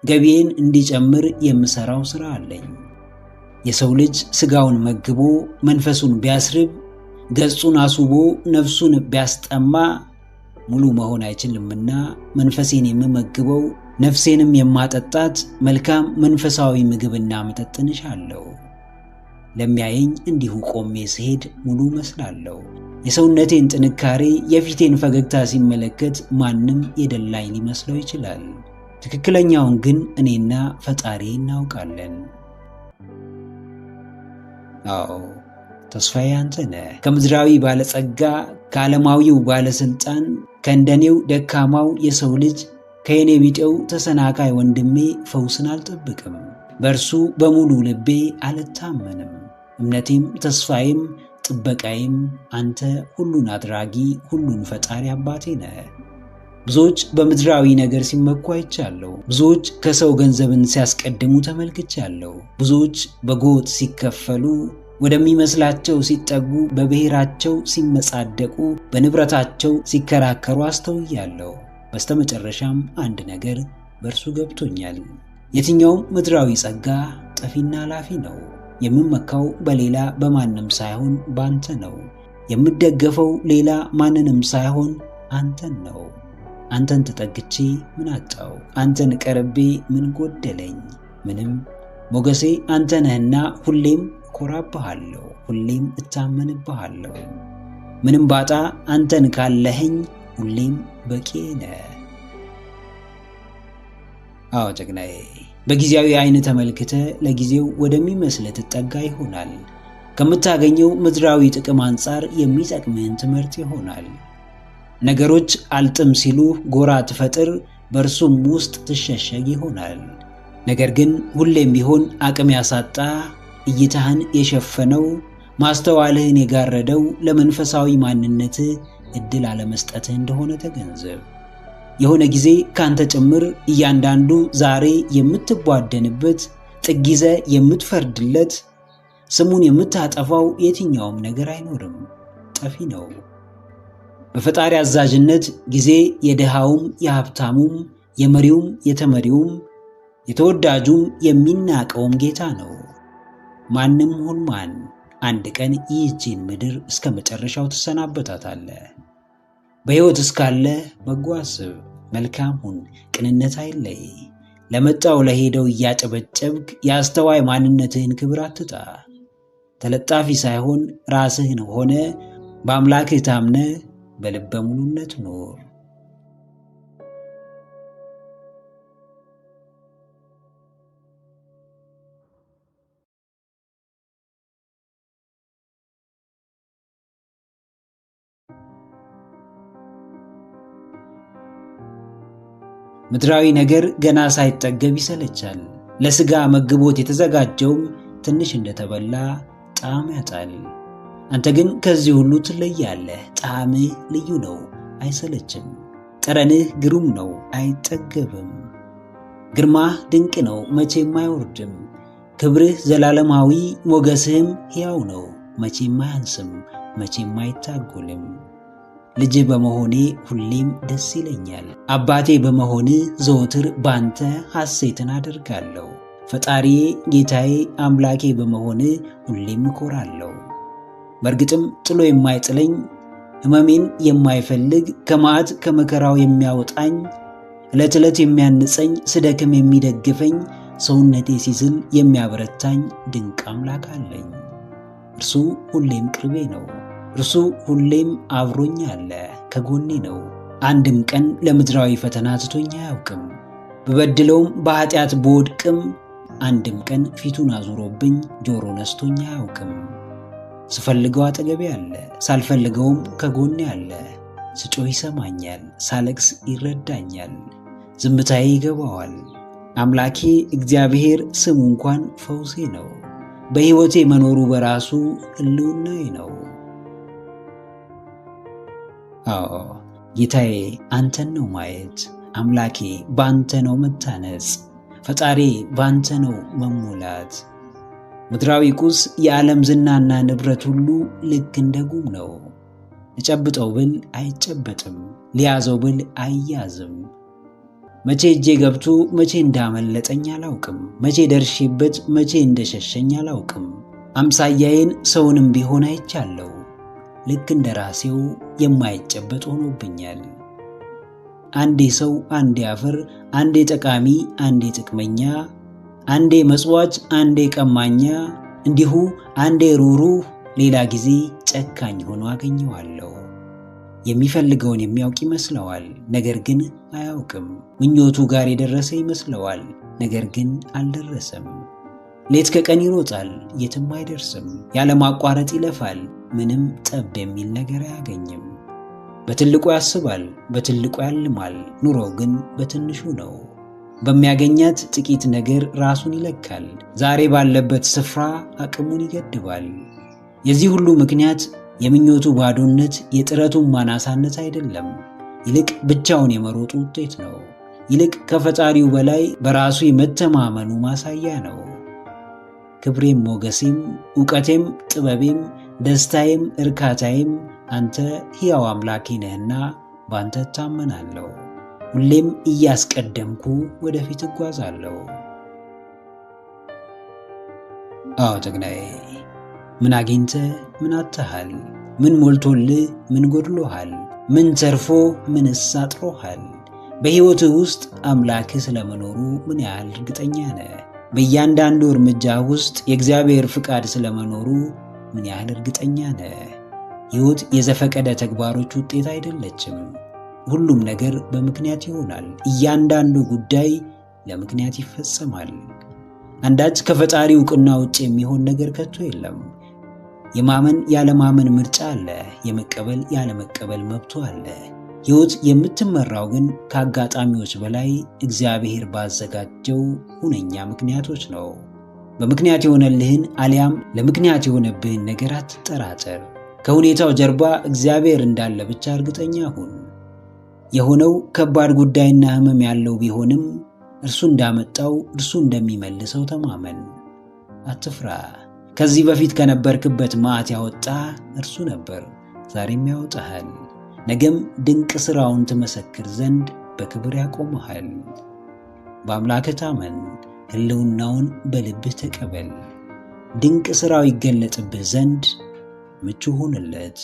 ገቢዬን እንዲጨምር የምሠራው ሥራ አለኝ። የሰው ልጅ ሥጋውን መግቦ መንፈሱን ቢያስርብ፣ ገጹን አስውቦ ነፍሱን ቢያስጠማ ሙሉ መሆን አይችልምና መንፈሴን የምመግበው ነፍሴንም የማጠጣት መልካም መንፈሳዊ ምግብና መጠጥን እሻለሁ። ለሚያየኝ እንዲሁ ቆሜ ስሄድ ሙሉ መስላለሁ። የሰውነቴን ጥንካሬ፣ የፊቴን ፈገግታ ሲመለከት ማንም የደላኝ ሊመስለው ይችላል። ትክክለኛውን ግን እኔና ፈጣሪ እናውቃለን። አዎ፣ ተስፋዬ አንተ ነህ። ከምድራዊ ባለጸጋ፣ ከዓለማዊው ባለሥልጣን፣ ከእንደኔው ደካማው የሰው ልጅ፣ ከየኔ ቢጤው ተሰናካይ ወንድሜ ፈውስን አልጠብቅም። በእርሱ በሙሉ ልቤ አልታመንም። እምነቴም ተስፋዬም ጥበቃዬም አንተ ሁሉን አድራጊ ሁሉን ፈጣሪ አባቴ ነህ። ብዙዎች በምድራዊ ነገር ሲመኩ አይቻለሁ። ብዙዎች ከሰው ገንዘብን ሲያስቀድሙ ተመልክቻለሁ። ብዙዎች በጎጥ ሲከፈሉ፣ ወደሚመስላቸው ሲጠጉ፣ በብሔራቸው ሲመጻደቁ፣ በንብረታቸው ሲከራከሩ አስተውያለሁ። በስተመጨረሻም አንድ ነገር በእርሱ ገብቶኛል። የትኛውም ምድራዊ ጸጋ ጠፊና ላፊ ነው። የምመካው በሌላ በማንም ሳይሆን በአንተ ነው። የምደገፈው ሌላ ማንንም ሳይሆን አንተን ነው። አንተን ተጠግቼ ምን አጣው? አንተን ቀርቤ ምን ጎደለኝ? ምንም። ሞገሴ አንተ ነህና ሁሌም እኮራብሃለሁ፣ ሁሌም እታመንብሃለሁ። ምንም ባጣ አንተን ካለኸኝ ሁሌም በቂ ነህ። አዎ ጀግናዬ፣ በጊዜያዊ አይን ተመልክተ ለጊዜው ወደሚመስል ትጠጋ ይሆናል። ከምታገኘው ምድራዊ ጥቅም አንጻር የሚጠቅምህን ትምህርት ይሆናል። ነገሮች አልጥም ሲሉ ጎራ ትፈጥር፣ በእርሱም ውስጥ ትሸሸግ ይሆናል። ነገር ግን ሁሌም ቢሆን አቅም ያሳጣ፣ እይታህን የሸፈነው፣ ማስተዋልህን የጋረደው ለመንፈሳዊ ማንነትህ እድል አለመስጠትህ እንደሆነ ተገንዘብ። የሆነ ጊዜ ካንተ ጭምር እያንዳንዱ ዛሬ የምትቧደንበት፣ ጥግ ይዘህ የምትፈርድለት፣ ስሙን የምታጠፋው የትኛውም ነገር አይኖርም፣ ጠፊ ነው። በፈጣሪ አዛዥነት ጊዜ የድሃውም የሀብታሙም የመሪውም የተመሪውም የተወዳጁም የሚናቀውም ጌታ ነው። ማንም ሁን ማን አንድ ቀን ይህችን ምድር እስከ መጨረሻው ትሰናበታታለህ። በሕይወት እስካለ በጎ አስብ፣ መልካም ሁን፣ ቅንነት አይለይ። ለመጣው ለሄደው እያጨበጨብክ የአስተዋይ ማንነትህን ክብር አትጣ። ተለጣፊ ሳይሆን ራስህን ሆነ በአምላክህ ታምነህ በልበ ሙሉነት ኑር። ምድራዊ ነገር ገና ሳይጠገብ ይሰለቻል። ለሥጋ መግቦት የተዘጋጀውም ትንሽ እንደተበላ ጣዕም ያጣል። አንተ ግን ከዚህ ሁሉ ትለያለህ። ጣዕምህ ልዩ ነው፣ አይሰለችም። ጠረንህ ግሩም ነው፣ አይጠገብም። ግርማህ ድንቅ ነው፣ መቼም አይወርድም። ክብርህ ዘላለማዊ፣ ሞገስህም ሕያው ነው፣ መቼም አያንስም፣ መቼም አይታጎልም። ልጅህ በመሆኔ ሁሌም ደስ ይለኛል። አባቴ በመሆንህ ዘወትር ባንተ ሐሴትን አደርጋለሁ። ፈጣሪዬ፣ ጌታዬ፣ አምላኬ በመሆንህ ሁሌም እኮራለሁ። በእርግጥም ጥሎ የማይጥለኝ፣ ሕመሜን የማይፈልግ፣ ከመዓት ከመከራው የሚያወጣኝ፣ ዕለት ዕለት የሚያንጸኝ፣ ስደክም የሚደግፈኝ፣ ሰውነቴ ሲዝል የሚያበረታኝ ድንቅ አምላክ አለኝ። እርሱ ሁሌም ቅርቤ ነው። እርሱ ሁሌም አብሮኝ አለ፣ ከጎኔ ነው። አንድም ቀን ለምድራዊ ፈተና ትቶኝ አያውቅም። በበድለውም በኃጢአት በወድቅም አንድም ቀን ፊቱን አዙሮብኝ ጆሮ ነስቶኝ አያውቅም። ስፈልገው አጠገቤ አለ፣ ሳልፈልገውም ከጎኔ አለ። ስጮህ ይሰማኛል፣ ሳለቅስ ይረዳኛል፣ ዝምታዬ ይገባዋል። አምላኬ እግዚአብሔር ስሙ እንኳን ፈውሴ ነው። በሕይወቴ መኖሩ በራሱ ሕልውናዬ ነው። አዎ ጌታዬ፣ አንተን ነው ማየት። አምላኬ ባንተ ነው መታነጽ። ፈጣሪ ባንተ ነው መሞላት። ምድራዊ ቁስ የዓለም ዝናና ንብረት ሁሉ ልክ እንደ ጉም ነው። እጨብጠው ብል አይጨበጥም፣ ሊያዘው ብል አይያዝም። መቼ እጄ ገብቶ መቼ እንዳመለጠኝ አላውቅም። መቼ ደርሼበት መቼ እንደሸሸኝ አላውቅም። አምሳያዬን ሰውንም ቢሆን አይቻለሁ። ልክ እንደ ራሴው የማይጨበጥ ሆኖብኛል። አንዴ ሰው፣ አንዴ አፈር፣ አንዴ ጠቃሚ፣ አንዴ ጥቅመኛ፣ አንዴ መጽዋች፣ አንዴ ቀማኛ፣ እንዲሁ አንዴ ሩህሩህ፣ ሌላ ጊዜ ጨካኝ ሆኖ አገኘዋለሁ። የሚፈልገውን የሚያውቅ ይመስለዋል፣ ነገር ግን አያውቅም። ምኞቱ ጋር የደረሰ ይመስለዋል፣ ነገር ግን አልደረሰም። ሌት ከቀን ይሮጣል፣ የትም አይደርስም። ያለማቋረጥ ይለፋል፣ ምንም ጠብ የሚል ነገር አያገኝም። በትልቁ ያስባል፣ በትልቁ ያልማል። ኑሮ ግን በትንሹ ነው። በሚያገኛት ጥቂት ነገር ራሱን ይለካል። ዛሬ ባለበት ስፍራ አቅሙን ይገድባል። የዚህ ሁሉ ምክንያት የምኞቱ ባዶነት፣ የጥረቱን ማናሳነት አይደለም። ይልቅ ብቻውን የመሮጡ ውጤት ነው። ይልቅ ከፈጣሪው በላይ በራሱ የመተማመኑ ማሳያ ነው። ክብሬም ሞገሴም ዕውቀቴም ጥበቤም ደስታዬም እርካታዬም አንተ ሕያው አምላኬ ነህና ባንተ እታመናለሁ። ሁሌም እያስቀደምኩ ወደፊት እጓዛለሁ። አዎ ጀግናዬ፣ ምን አግኝተህ ምን አጥተሃል? ምን ሞልቶልህ ምን ጎድሎሃል? ምን ተርፎ ምንስ አጥሮሃል? በሕይወትህ ውስጥ አምላክህ ስለመኖሩ ምን ያህል እርግጠኛ ነህ? በእያንዳንዱ እርምጃ ውስጥ የእግዚአብሔር ፍቃድ ስለመኖሩ ምን ያህል እርግጠኛ ነህ? ሕይወት የዘፈቀደ ተግባሮች ውጤት አይደለችም። ሁሉም ነገር በምክንያት ይሆናል። እያንዳንዱ ጉዳይ ለምክንያት ይፈጸማል። አንዳች ከፈጣሪ ዕውቅና ውጭ የሚሆን ነገር ከቶ የለም። የማመን ያለማመን ምርጫ አለ። የመቀበል ያለመቀበል መብቱ አለ። ሕይወት የምትመራው ግን ከአጋጣሚዎች በላይ እግዚአብሔር ባዘጋጀው ሁነኛ ምክንያቶች ነው። በምክንያት የሆነልህን አሊያም ለምክንያት የሆነብህን ነገር አትጠራጠር። ከሁኔታው ጀርባ እግዚአብሔር እንዳለ ብቻ እርግጠኛ ሁን። የሆነው ከባድ ጉዳይና ሕመም ያለው ቢሆንም እርሱ እንዳመጣው እርሱ እንደሚመልሰው ተማመን። አትፍራ። ከዚህ በፊት ከነበርክበት መዓት ያወጣ እርሱ ነበር፣ ዛሬም ያወጣሃል። ነገም ድንቅ ሥራውን ትመሰክር ዘንድ በክብር ያቆመሃል። በአምላክህ ታመን፣ ሕልውናውን በልብህ ተቀበል። ድንቅ ሥራው ይገለጥብህ ዘንድ ምቹ ሁንለት።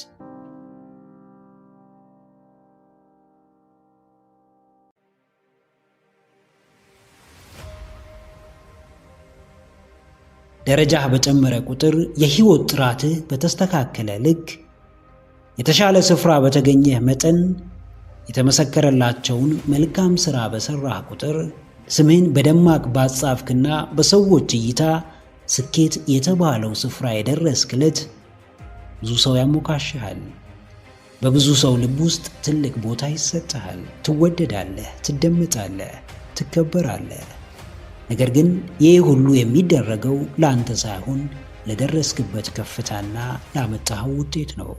ደረጃህ በጨመረ ቁጥር፣ የሕይወት ጥራትህ በተስተካከለ ልክ፣ የተሻለ ስፍራ በተገኘህ መጠን፣ የተመሰከረላቸውን መልካም ሥራ በሠራህ ቁጥር፣ ስምህን በደማቅ ባጻፍክና በሰዎች እይታ ስኬት የተባለው ስፍራ የደረስክለት ብዙ ሰው ያሞካሽሃል። በብዙ ሰው ልብ ውስጥ ትልቅ ቦታ ይሰጥሃል። ትወደዳለህ፣ ትደመጣለህ፣ ትከበራለህ። ነገር ግን ይህ ሁሉ የሚደረገው ለአንተ ሳይሆን ለደረስክበት ከፍታና ላመጣኸው ውጤት ነው።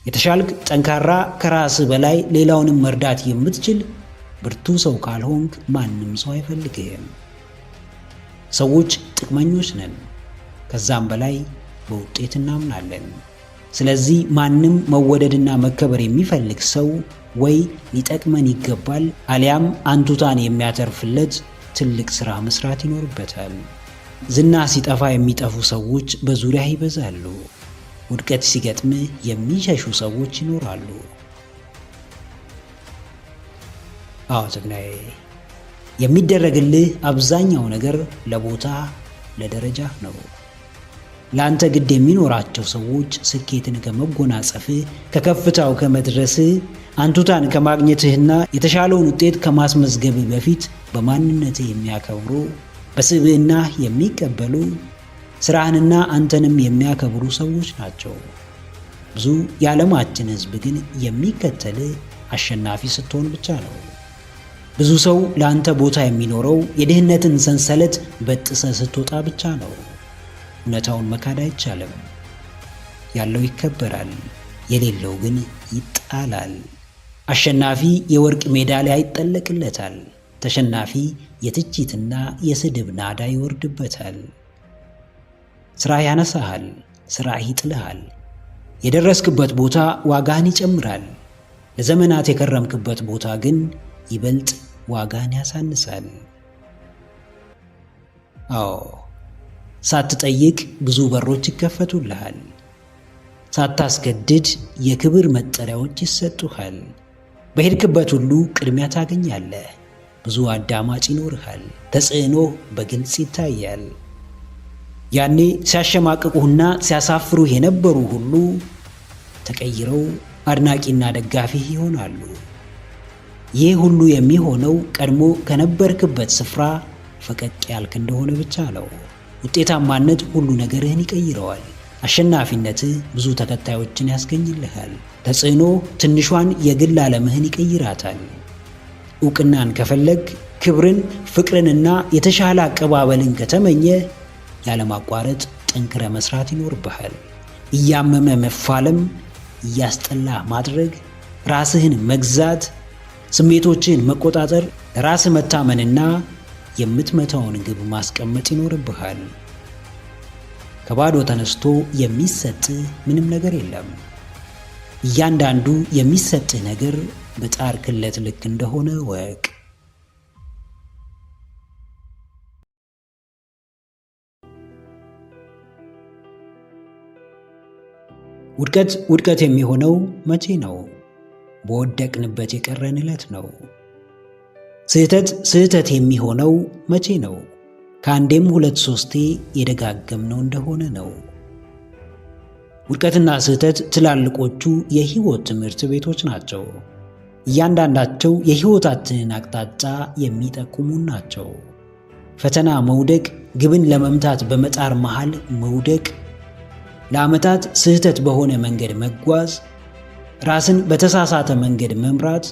የተሻልክ፣ ጠንካራ፣ ከራስህ በላይ ሌላውንም መርዳት የምትችል ብርቱ ሰው ካልሆንክ ማንም ሰው አይፈልግህም። ሰዎች ጥቅመኞች ነን፣ ከዛም በላይ በውጤት እናምናለን። ስለዚህ ማንም መወደድና መከበር የሚፈልግ ሰው ወይ ሊጠቅመን ይገባል አሊያም አንቱታን የሚያተርፍለት ትልቅ ሥራ መስራት ይኖርበታል። ዝና ሲጠፋ የሚጠፉ ሰዎች በዙሪያ ይበዛሉ። ውድቀት ሲገጥምህ የሚሸሹ ሰዎች ይኖራሉ። አዎ ጀግናዬ፣ የሚደረግልህ አብዛኛው ነገር ለቦታ ለደረጃ ነው። ለአንተ ግድ የሚኖራቸው ሰዎች ስኬትን ከመጎናጸፍህ፣ ከከፍታው ከመድረስህ፣ አንቱታን ከማግኘትህና የተሻለውን ውጤት ከማስመዝገብህ በፊት በማንነትህ የሚያከብሩ፣ በስብዕና የሚቀበሉ፣ ሥራህንና አንተንም የሚያከብሩ ሰዎች ናቸው። ብዙ የዓለማችን ሕዝብ ግን የሚከተልህ አሸናፊ ስትሆን ብቻ ነው። ብዙ ሰው ለአንተ ቦታ የሚኖረው የድህነትን ሰንሰለት በጥሰህ ስትወጣ ብቻ ነው። እውነታውን መካድ አይቻልም። ያለው ይከበራል፣ የሌለው ግን ይጣላል። አሸናፊ የወርቅ ሜዳሊያ ይጠለቅለታል። ተሸናፊ የትችትና የስድብ ናዳ ይወርድበታል። ሥራህ ያነሳሃል፣ ሥራህ ይጥልሃል። የደረስክበት ቦታ ዋጋህን ይጨምራል። ለዘመናት የከረምክበት ቦታ ግን ይበልጥ ዋጋህን ያሳንሳል። አዎ፣ ሳትጠይቅ ብዙ በሮች ይከፈቱልሃል። ሳታስገድድ የክብር መጠሪያዎች ይሰጡሃል። በሄድክበት ሁሉ ቅድሚያ ታገኛለህ። ብዙ አዳማጭ ይኖርሃል። ተጽዕኖ በግልጽ ይታያል። ያኔ ሲያሸማቅቁህና ሲያሳፍሩህ የነበሩ ሁሉ ተቀይረው አድናቂና ደጋፊህ ይሆናሉ። ይህ ሁሉ የሚሆነው ቀድሞ ከነበርክበት ስፍራ ፈቀቅ ያልክ እንደሆነ ብቻ ነው። ውጤታማነት ሁሉ ነገርህን ይቀይረዋል። አሸናፊነትህ ብዙ ተከታዮችን ያስገኝልሃል። ተጽዕኖ ትንሿን የግል ዓለምህን ይቀይራታል። ዕውቅናን ከፈለግ፣ ክብርን፣ ፍቅርንና የተሻለ አቀባበልን ከተመኘ ያለማቋረጥ ጠንክረ መስራት ይኖርብሃል። እያመመ መፋለም፣ እያስጠላ ማድረግ፣ ራስህን መግዛት፣ ስሜቶችህን መቆጣጠር፣ ለራስህ መታመንና የምትመታውን ግብ ማስቀመጥ ይኖርብሃል። ከባዶ ተነስቶ የሚሰጥህ ምንም ነገር የለም። እያንዳንዱ የሚሰጥህ ነገር በጣርክለት ልክ እንደሆነ ወቅ። ውድቀት የሚሆነው መቼ ነው? በወደቅንበት የቀረን ዕለት ነው። ስህተት የሚሆነው መቼ ነው? ከአንዴም 2-3 የደጋገምነው እንደሆነ ነው። ውድቀትና ስህተት ትላልቆቹ የሕይወት ትምህርት ቤቶች ናቸው። እያንዳንዳቸው የሕይወታችንን አቅጣጫ የሚጠቁሙን ናቸው። ፈተና መውደቅ፣ ግብን ለመምታት በመጣር መሃል መውደቅ፣ ለዓመታት ስህተት በሆነ መንገድ መጓዝ፣ ራስን በተሳሳተ መንገድ መምራት፣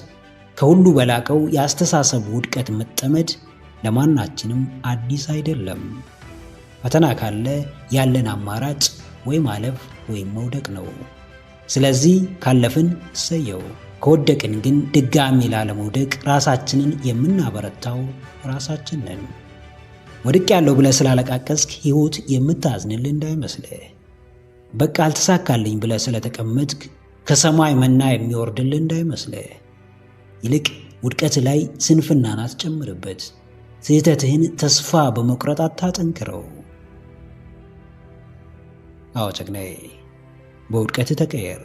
ከሁሉ በላቀው የአስተሳሰብ ውድቀት መጠመድ ለማናችንም አዲስ አይደለም። ፈተና ካለ ያለን አማራጭ ወይ ማለፍ ወይም መውደቅ ነው። ስለዚህ ካለፍን እሰየው፣ ከወደቅን ግን ድጋሚ ላለመውደቅ ራሳችንን የምናበረታው ራሳችን ነን። ወድቅ ያለው ብለህ ስላለቃቀስክ ሕይወት የምታዝንልህ እንዳይመስልህ። በቃ አልተሳካልኝ ብለህ ስለተቀመጥክ ከሰማይ መና የሚወርድልህ እንዳይመስልህ። ይልቅ ውድቀት ላይ ስንፍናን አትጨምርበት። ስህተትህን ተስፋ በመቁረጥ አታጠንክረው። አዎ ጀግናዬ፣ በውድቀትህ ተቀየር፣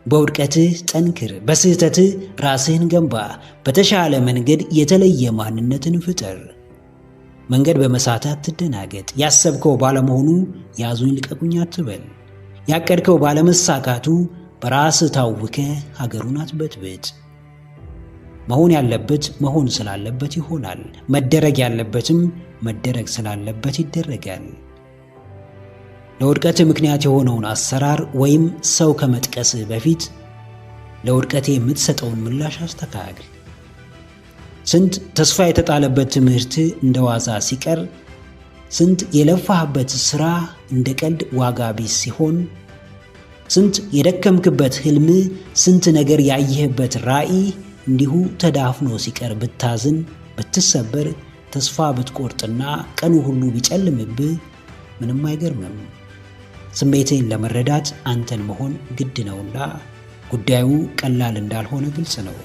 በውድቀትህ ጠንክር፣ በስህተትህ ራስህን ገንባ፣ በተሻለ መንገድ የተለየ ማንነትን ፍጠር። መንገድ በመሳትህ አትደናገጥ። ያሰብከው ባለመሆኑ ያዙኝ ልቀቁኝ አትበል። ያቀድከው ባለመሳካቱ በራስህ ታውከ ሀገሩን አትበጥብጥ። መሆን ያለበት መሆን ስላለበት ይሆናል። መደረግ ያለበትም መደረግ ስላለበት ይደረጋል። ለውድቀትህ ምክንያት የሆነውን አሰራር ወይም ሰው ከመጥቀስህ በፊት ለውድቀትህ የምትሰጠውን ምላሽ አስተካክል። ስንት ተስፋ የተጣለበት ትምህርት እንደ ዋዛ ሲቀር፣ ስንት የለፋህበት ሥራ እንደ ቀልድ ዋጋ ቢስ ሲሆን፣ ስንት የደከምክበት ሕልም፣ ስንት ነገር ያየህበት ራዕይ እንዲሁ ተዳፍኖ ሲቀር ብታዝን፣ ብትሰበር፣ ተስፋ ብትቆርጥና ቀኑ ሁሉ ቢጨልምብህ ምንም አይገርምም። ስሜትህን ለመረዳት አንተን መሆን ግድ ነውና ጉዳዩ ቀላል እንዳልሆነ ግልጽ ነው።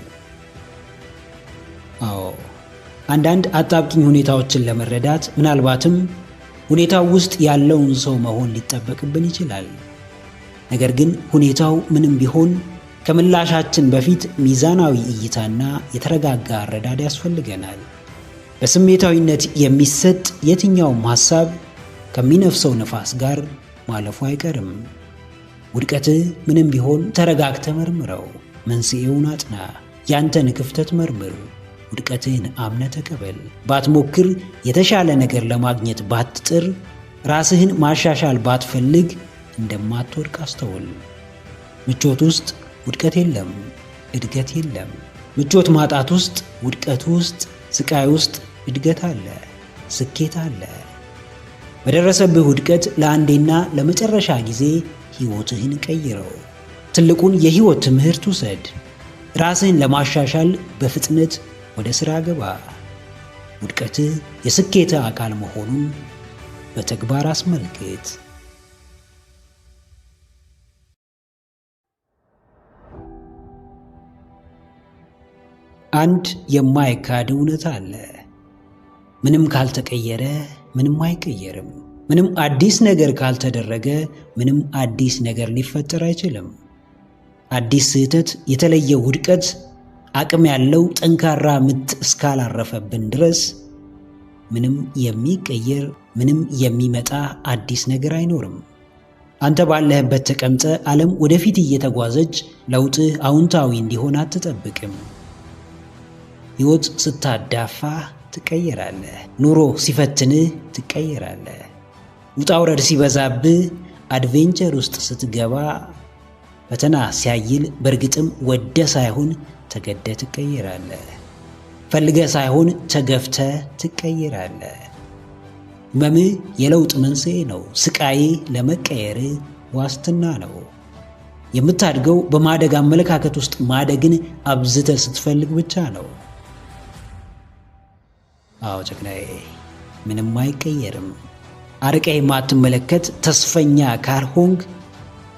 አዎ፣ አንዳንድ አጣብቂኝ ሁኔታዎችን ለመረዳት ምናልባትም ሁኔታው ውስጥ ያለውን ሰው መሆን ሊጠበቅብን ይችላል። ነገር ግን ሁኔታው ምንም ቢሆን ከምላሻችን በፊት ሚዛናዊ እይታና የተረጋጋ አረዳድ ያስፈልገናል። በስሜታዊነት የሚሰጥ የትኛውም ሐሳብ ከሚነፍሰው ነፋስ ጋር ማለፉ አይቀርም። ውድቀትህ ምንም ቢሆን ተረጋግተህ መርምረው። መንስኤውን አጥና። ያንተን ክፍተት መርምር። ውድቀትህን አምነህ ተቀበል። ባትሞክር፣ የተሻለ ነገር ለማግኘት ባትጥር፣ ራስህን ማሻሻል ባትፈልግ እንደማትወድቅ አስተውል። ምቾት ውስጥ ውድቀት የለም፣ እድገት የለም። ምቾት ማጣት ውስጥ፣ ውድቀት ውስጥ፣ ስቃይ ውስጥ እድገት አለ፣ ስኬት አለ። በደረሰብህ ውድቀት ለአንዴና ለመጨረሻ ጊዜ ሕይወትህን ቀይረው። ትልቁን የሕይወት ትምህርት ውሰድ። ራስህን ለማሻሻል በፍጥነት ወደ ሥራ ገባ። ውድቀትህ የስኬትህ አካል መሆኑን በተግባር አስመልክት። አንድ የማይካድ እውነት አለ። ምንም ካልተቀየረ ምንም አይቀየርም። ምንም አዲስ ነገር ካልተደረገ ምንም አዲስ ነገር ሊፈጠር አይችልም። አዲስ ስህተት፣ የተለየ ውድቀት፣ አቅም ያለው ጠንካራ ምት እስካላረፈብን ድረስ ምንም የሚቀየር ምንም የሚመጣ አዲስ ነገር አይኖርም። አንተ ባለህበት ተቀምጠ ዓለም ወደፊት እየተጓዘች ለውጥህ አዎንታዊ እንዲሆን አትጠብቅም። ሕይወት ስታዳፋ ትቀየራለህ። ኑሮ ሲፈትንህ ትቀየራለህ። ውጣ ውረድ ሲበዛብህ፣ አድቬንቸር ውስጥ ስትገባ፣ ፈተና ሲያይል በእርግጥም ወደ ሳይሆን ተገደ ትቀየራለህ። ፈልገ ሳይሆን ተገፍተ ትቀየራለህ። ሕመምህ የለውጥ መንስኤ ነው። ስቃይ ለመቀየር ዋስትና ነው። የምታድገው በማደግ አመለካከት ውስጥ ማደግን አብዝተ ስትፈልግ ብቻ ነው። አዎ ጀግናዬ፣ ምንም አይቀየርም። አርቀህ የማትመለከት ተስፈኛ ካልሆንክ፣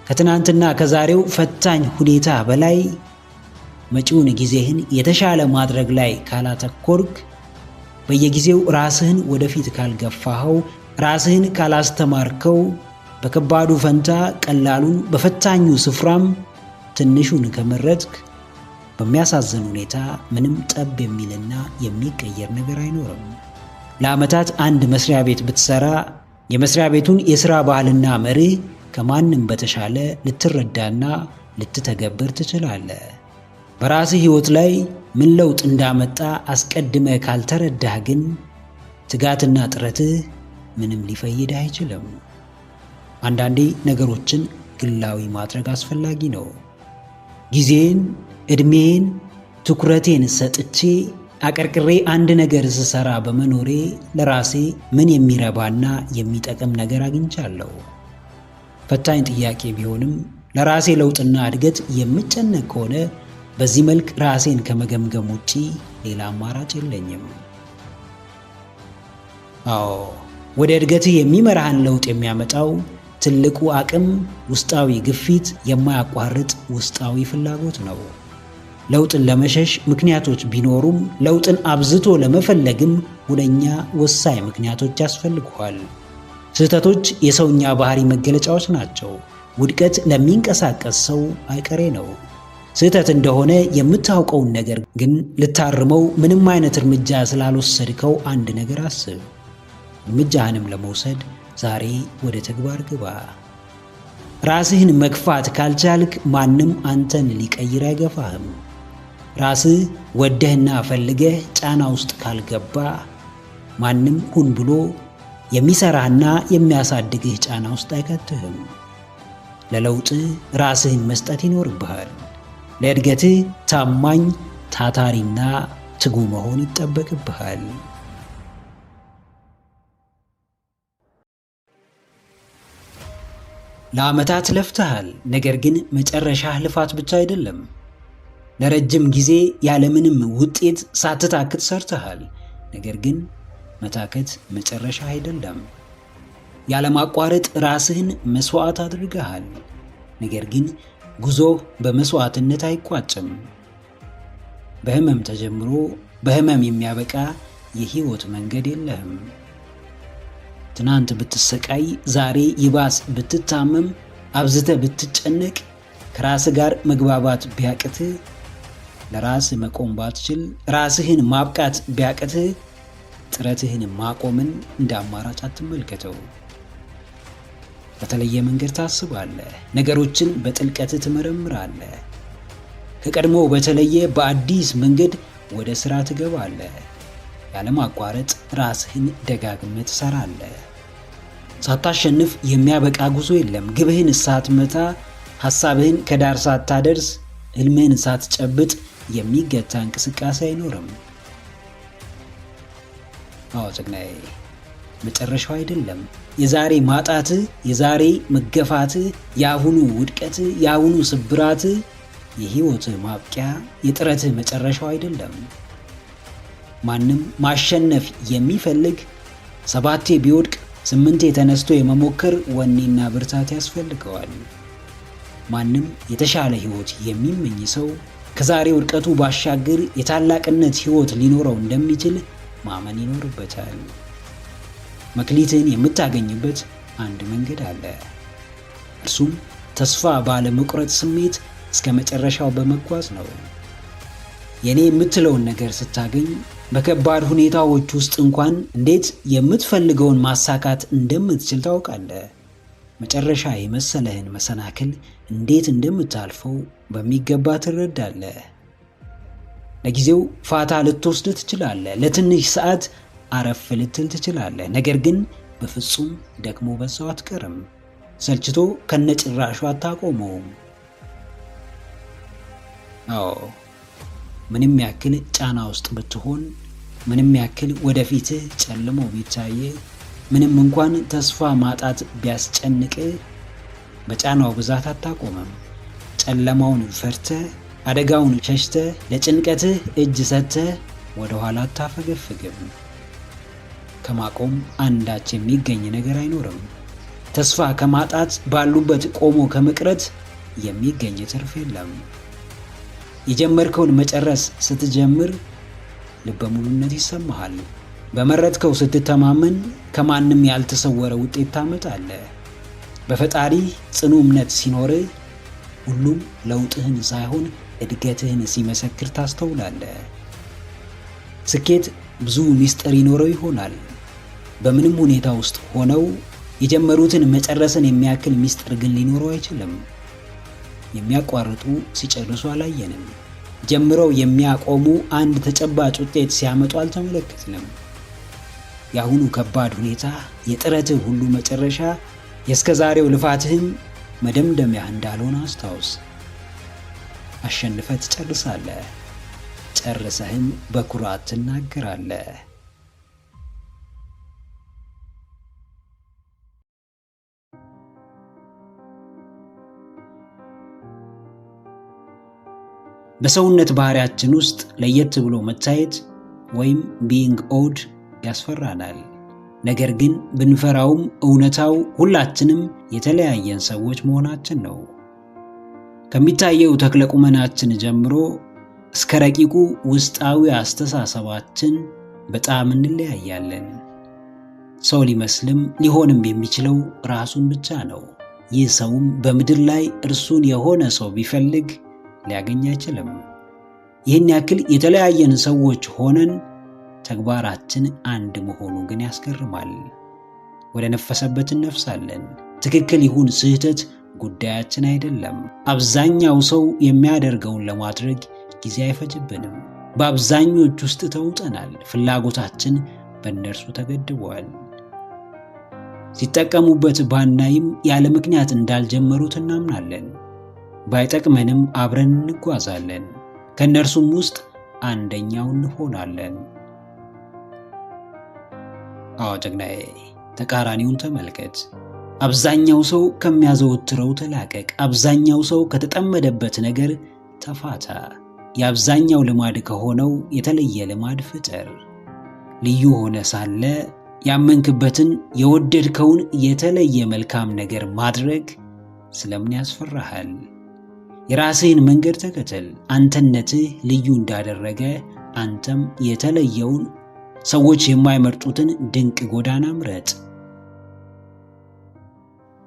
ከትናንትና ከዛሬው ፈታኝ ሁኔታ በላይ መጪውን ጊዜህን የተሻለ ማድረግ ላይ ካላተኮርክ፣ በየጊዜው ራስህን ወደፊት ካልገፋኸው፣ ራስህን ካላስተማርከው፣ በከባዱ ፈንታ ቀላሉን፣ በፈታኙ ስፍራም ትንሹን ከመረጥክ፣ በሚያሳዝን ሁኔታ ምንም ጠብ የሚልና የሚቀየር ነገር አይኖርም። ለዓመታት አንድ መስሪያ ቤት ብትሰራ የመስሪያ ቤቱን የሥራ ባህልና መርህ ከማንም በተሻለ ልትረዳና ልትተገብር ትችላለህ። በራስህ ሕይወት ላይ ምን ለውጥ እንዳመጣ አስቀድመህ ካልተረዳህ ግን ትጋትና ጥረትህ ምንም ሊፈይድህ አይችልም። አንዳንዴ ነገሮችን ግላዊ ማድረግ አስፈላጊ ነው። ጊዜን፣ ዕድሜን፣ ትኩረቴን ሰጥቼ አቀርቅሬ አንድ ነገር ስሰራ በመኖሬ ለራሴ ምን የሚረባና የሚጠቅም ነገር አግኝቻለሁ? ፈታኝ ጥያቄ ቢሆንም ለራሴ ለውጥና እድገት የምጨነቅ ከሆነ በዚህ መልክ ራሴን ከመገምገም ውጪ ሌላ አማራጭ የለኝም። አዎ፣ ወደ እድገትህ የሚመራህን ለውጥ የሚያመጣው ትልቁ አቅም ውስጣዊ ግፊት፣ የማያቋርጥ ውስጣዊ ፍላጎት ነው። ለውጥን ለመሸሽ ምክንያቶች ቢኖሩም ለውጥን አብዝቶ ለመፈለግም ሁነኛ ወሳኝ ምክንያቶች ያስፈልጉሃል። ስህተቶች የሰውኛ ባህሪ መገለጫዎች ናቸው። ውድቀት ለሚንቀሳቀስ ሰው አይቀሬ ነው። ስህተት እንደሆነ የምታውቀውን ነገር ግን ልታርመው ምንም አይነት እርምጃ ስላልወሰድከው አንድ ነገር አስብ። እርምጃህንም ለመውሰድ ዛሬ ወደ ተግባር ግባ። ራስህን መግፋት ካልቻልክ ማንም አንተን ሊቀይር አይገፋህም። ራስህ ወደህና ፈልገህ ጫና ውስጥ ካልገባ ማንም ሁን ብሎ የሚሰራህና የሚያሳድግህ ጫና ውስጥ አይከትህም። ለለውጥህ ራስህን መስጠት ይኖርብሃል። ለእድገትህ ታማኝ፣ ታታሪና ትጉ መሆን ይጠበቅብሃል። ለዓመታት ለፍተሃል። ነገር ግን መጨረሻህ ልፋት ብቻ አይደለም። ለረጅም ጊዜ ያለምንም ውጤት ሳትታክት ሰርተሃል። ነገር ግን መታከት መጨረሻ አይደለም። ያለማቋረጥ ራስህን መስዋዕት አድርገሃል። ነገር ግን ጉዞህ በመስዋዕትነት አይቋጭም። በህመም ተጀምሮ በህመም የሚያበቃ የህይወት መንገድ የለህም። ትናንት ብትሰቃይ፣ ዛሬ ይባስ ብትታመም፣ አብዝተ ብትጨነቅ፣ ከራስህ ጋር መግባባት ቢያቅትህ፣ ለራስህ መቆም ባትችል፣ ራስህን ማብቃት ቢያቅትህ፣ ጥረትህን ማቆምን እንደ አማራጭ አትመልከተው። በተለየ መንገድ ታስባለህ። ነገሮችን በጥልቀት ትመረምራለህ። ከቀድሞ በተለየ በአዲስ መንገድ ወደ ሥራ ትገባለህ። ያለማቋረጥ ራስህን ደጋግመህ ትሰራለህ። ሳታሸንፍ የሚያበቃ ጉዞ የለም። ግብህን ሳትመታ፣ ሐሳብህን ከዳር ሳታደርስ፣ ሕልምህን ሳትጨብጥ የሚገታ እንቅስቃሴ አይኖርም። አዎ ጀግናዬ፣ መጨረሻው አይደለም። የዛሬ ማጣትህ፣ የዛሬ መገፋትህ፣ የአሁኑ ውድቀትህ፣ የአሁኑ ስብራትህ የህይወትህ ማብቂያ፣ የጥረትህ መጨረሻው አይደለም። ማንም ማሸነፍ የሚፈልግ 7 ቢወድቅ 8 ተነስቶ የመሞከር ወኔና ብርታት ያስፈልገዋል። ማንም የተሻለ ህይወት የሚመኝ ሰው ከዛሬ ውድቀቱ ባሻገር የታላቅነት ህይወት ሊኖረው እንደሚችል ማመን ይኖርበታል። መክሊትን የምታገኝበት አንድ መንገድ አለ። እርሱም ተስፋ ባለመቁረጥ ስሜት እስከ መጨረሻው በመጓዝ ነው። የኔ የምትለውን ነገር ስታገኝ በከባድ ሁኔታዎች ውስጥ እንኳን እንዴት የምትፈልገውን ማሳካት እንደምትችል ታውቃለህ። መጨረሻ የመሰለህን መሰናክል እንዴት እንደምታልፈው በሚገባ ትረዳለህ። ለጊዜው ፋታ ልትወስድ ትችላለህ። ለትንሽ ሰዓት አረፍ ልትል ትችላለህ። ነገር ግን በፍጹም ደግሞ በዛው አትቀርም። ሰልችቶ ከነጭራሹ አታቆመውም። አዎ፣ ምንም ያክል ጫና ውስጥ ብትሆን፣ ምንም ያክል ወደፊትህ ጨልሞ ቢታይ፣ ምንም እንኳን ተስፋ ማጣት ቢያስጨንቅ፣ በጫናው ብዛት አታቆመም። ጨለማውን ፈርተህ፣ አደጋውን ሸሽተህ፣ ለጭንቀትህ እጅ ሰጥተህ ወደ ኋላ አታፈገፍግም። ከማቆም አንዳች የሚገኝ ነገር አይኖርም። ተስፋ ከማጣት ባሉበት ቆሞ ከመቅረት የሚገኝ ትርፍ የለም። የጀመርከውን መጨረስ ስትጀምር ልበ ሙሉነት ይሰማሃል። በመረጥከው ስትተማመን ከማንም ያልተሰወረ ውጤት ታመጣለህ። በፈጣሪ ጽኑ እምነት ሲኖርህ ሁሉም ለውጥህን ሳይሆን እድገትህን ሲመሰክር ታስተውላለህ። ስኬት ብዙ ሚስጥር ይኖረው ይሆናል። በምንም ሁኔታ ውስጥ ሆነው የጀመሩትን መጨረስን የሚያክል ሚስጥር ግን ሊኖረው አይችልም። የሚያቋርጡ ሲጨርሱ አላየንም። ጀምረው የሚያቆሙ አንድ ተጨባጭ ውጤት ሲያመጡ አልተመለከትንም። የአሁኑ ከባድ ሁኔታ የጥረትህ ሁሉ መጨረሻ፣ የእስከዛሬው ልፋትህም መደምደሚያ እንዳልሆነ አስታውስ። አሸንፈህ ትጨርሳለህ። ጨርሰህም በኩራት ትናገራለህ። በሰውነት ባህሪያችን ውስጥ ለየት ብሎ መታየት ወይም ቢይንግ ኦድ ያስፈራናል። ነገር ግን ብንፈራውም እውነታው ሁላችንም የተለያየን ሰዎች መሆናችን ነው። ከሚታየው ተክለቁመናችን ጀምሮ እስከ ረቂቁ ውስጣዊ አስተሳሰባችን በጣም እንለያያለን። ሰው ሊመስልም ሊሆንም የሚችለው ራሱን ብቻ ነው። ይህ ሰውም በምድር ላይ እርሱን የሆነ ሰው ቢፈልግ ሊያገኝ አይችልም። ይህን ያክል የተለያየን ሰዎች ሆነን ተግባራችን አንድ መሆኑ ግን ያስገርማል። ወደ ነፈሰበት እንነፍሳለን። ትክክል ይሁን ስህተት ጉዳያችን አይደለም። አብዛኛው ሰው የሚያደርገውን ለማድረግ ጊዜ አይፈጅብንም። በአብዛኞች ውስጥ ተውጠናል። ፍላጎታችን በእነርሱ ተገድቧል። ሲጠቀሙበት ባናይም ያለ ምክንያት እንዳልጀመሩት እናምናለን። ባይጠቅመንም አብረን እንጓዛለን። ከእነርሱም ውስጥ አንደኛው እንሆናለን። አዎ ጀግናዬ፣ ተቃራኒውን ተመልከት። አብዛኛው ሰው ከሚያዘወትረው ተላቀቅ። አብዛኛው ሰው ከተጠመደበት ነገር ተፋታ። የአብዛኛው ልማድ ከሆነው የተለየ ልማድ ፍጠር። ልዩ ሆነ ሳለ ያመንክበትን የወደድከውን የተለየ መልካም ነገር ማድረግ ስለምን ያስፈራሃል? የራስህን መንገድ ተከተል። አንተነትህ ልዩ እንዳደረገ አንተም የተለየውን ሰዎች የማይመርጡትን ድንቅ ጎዳና ምረጥ።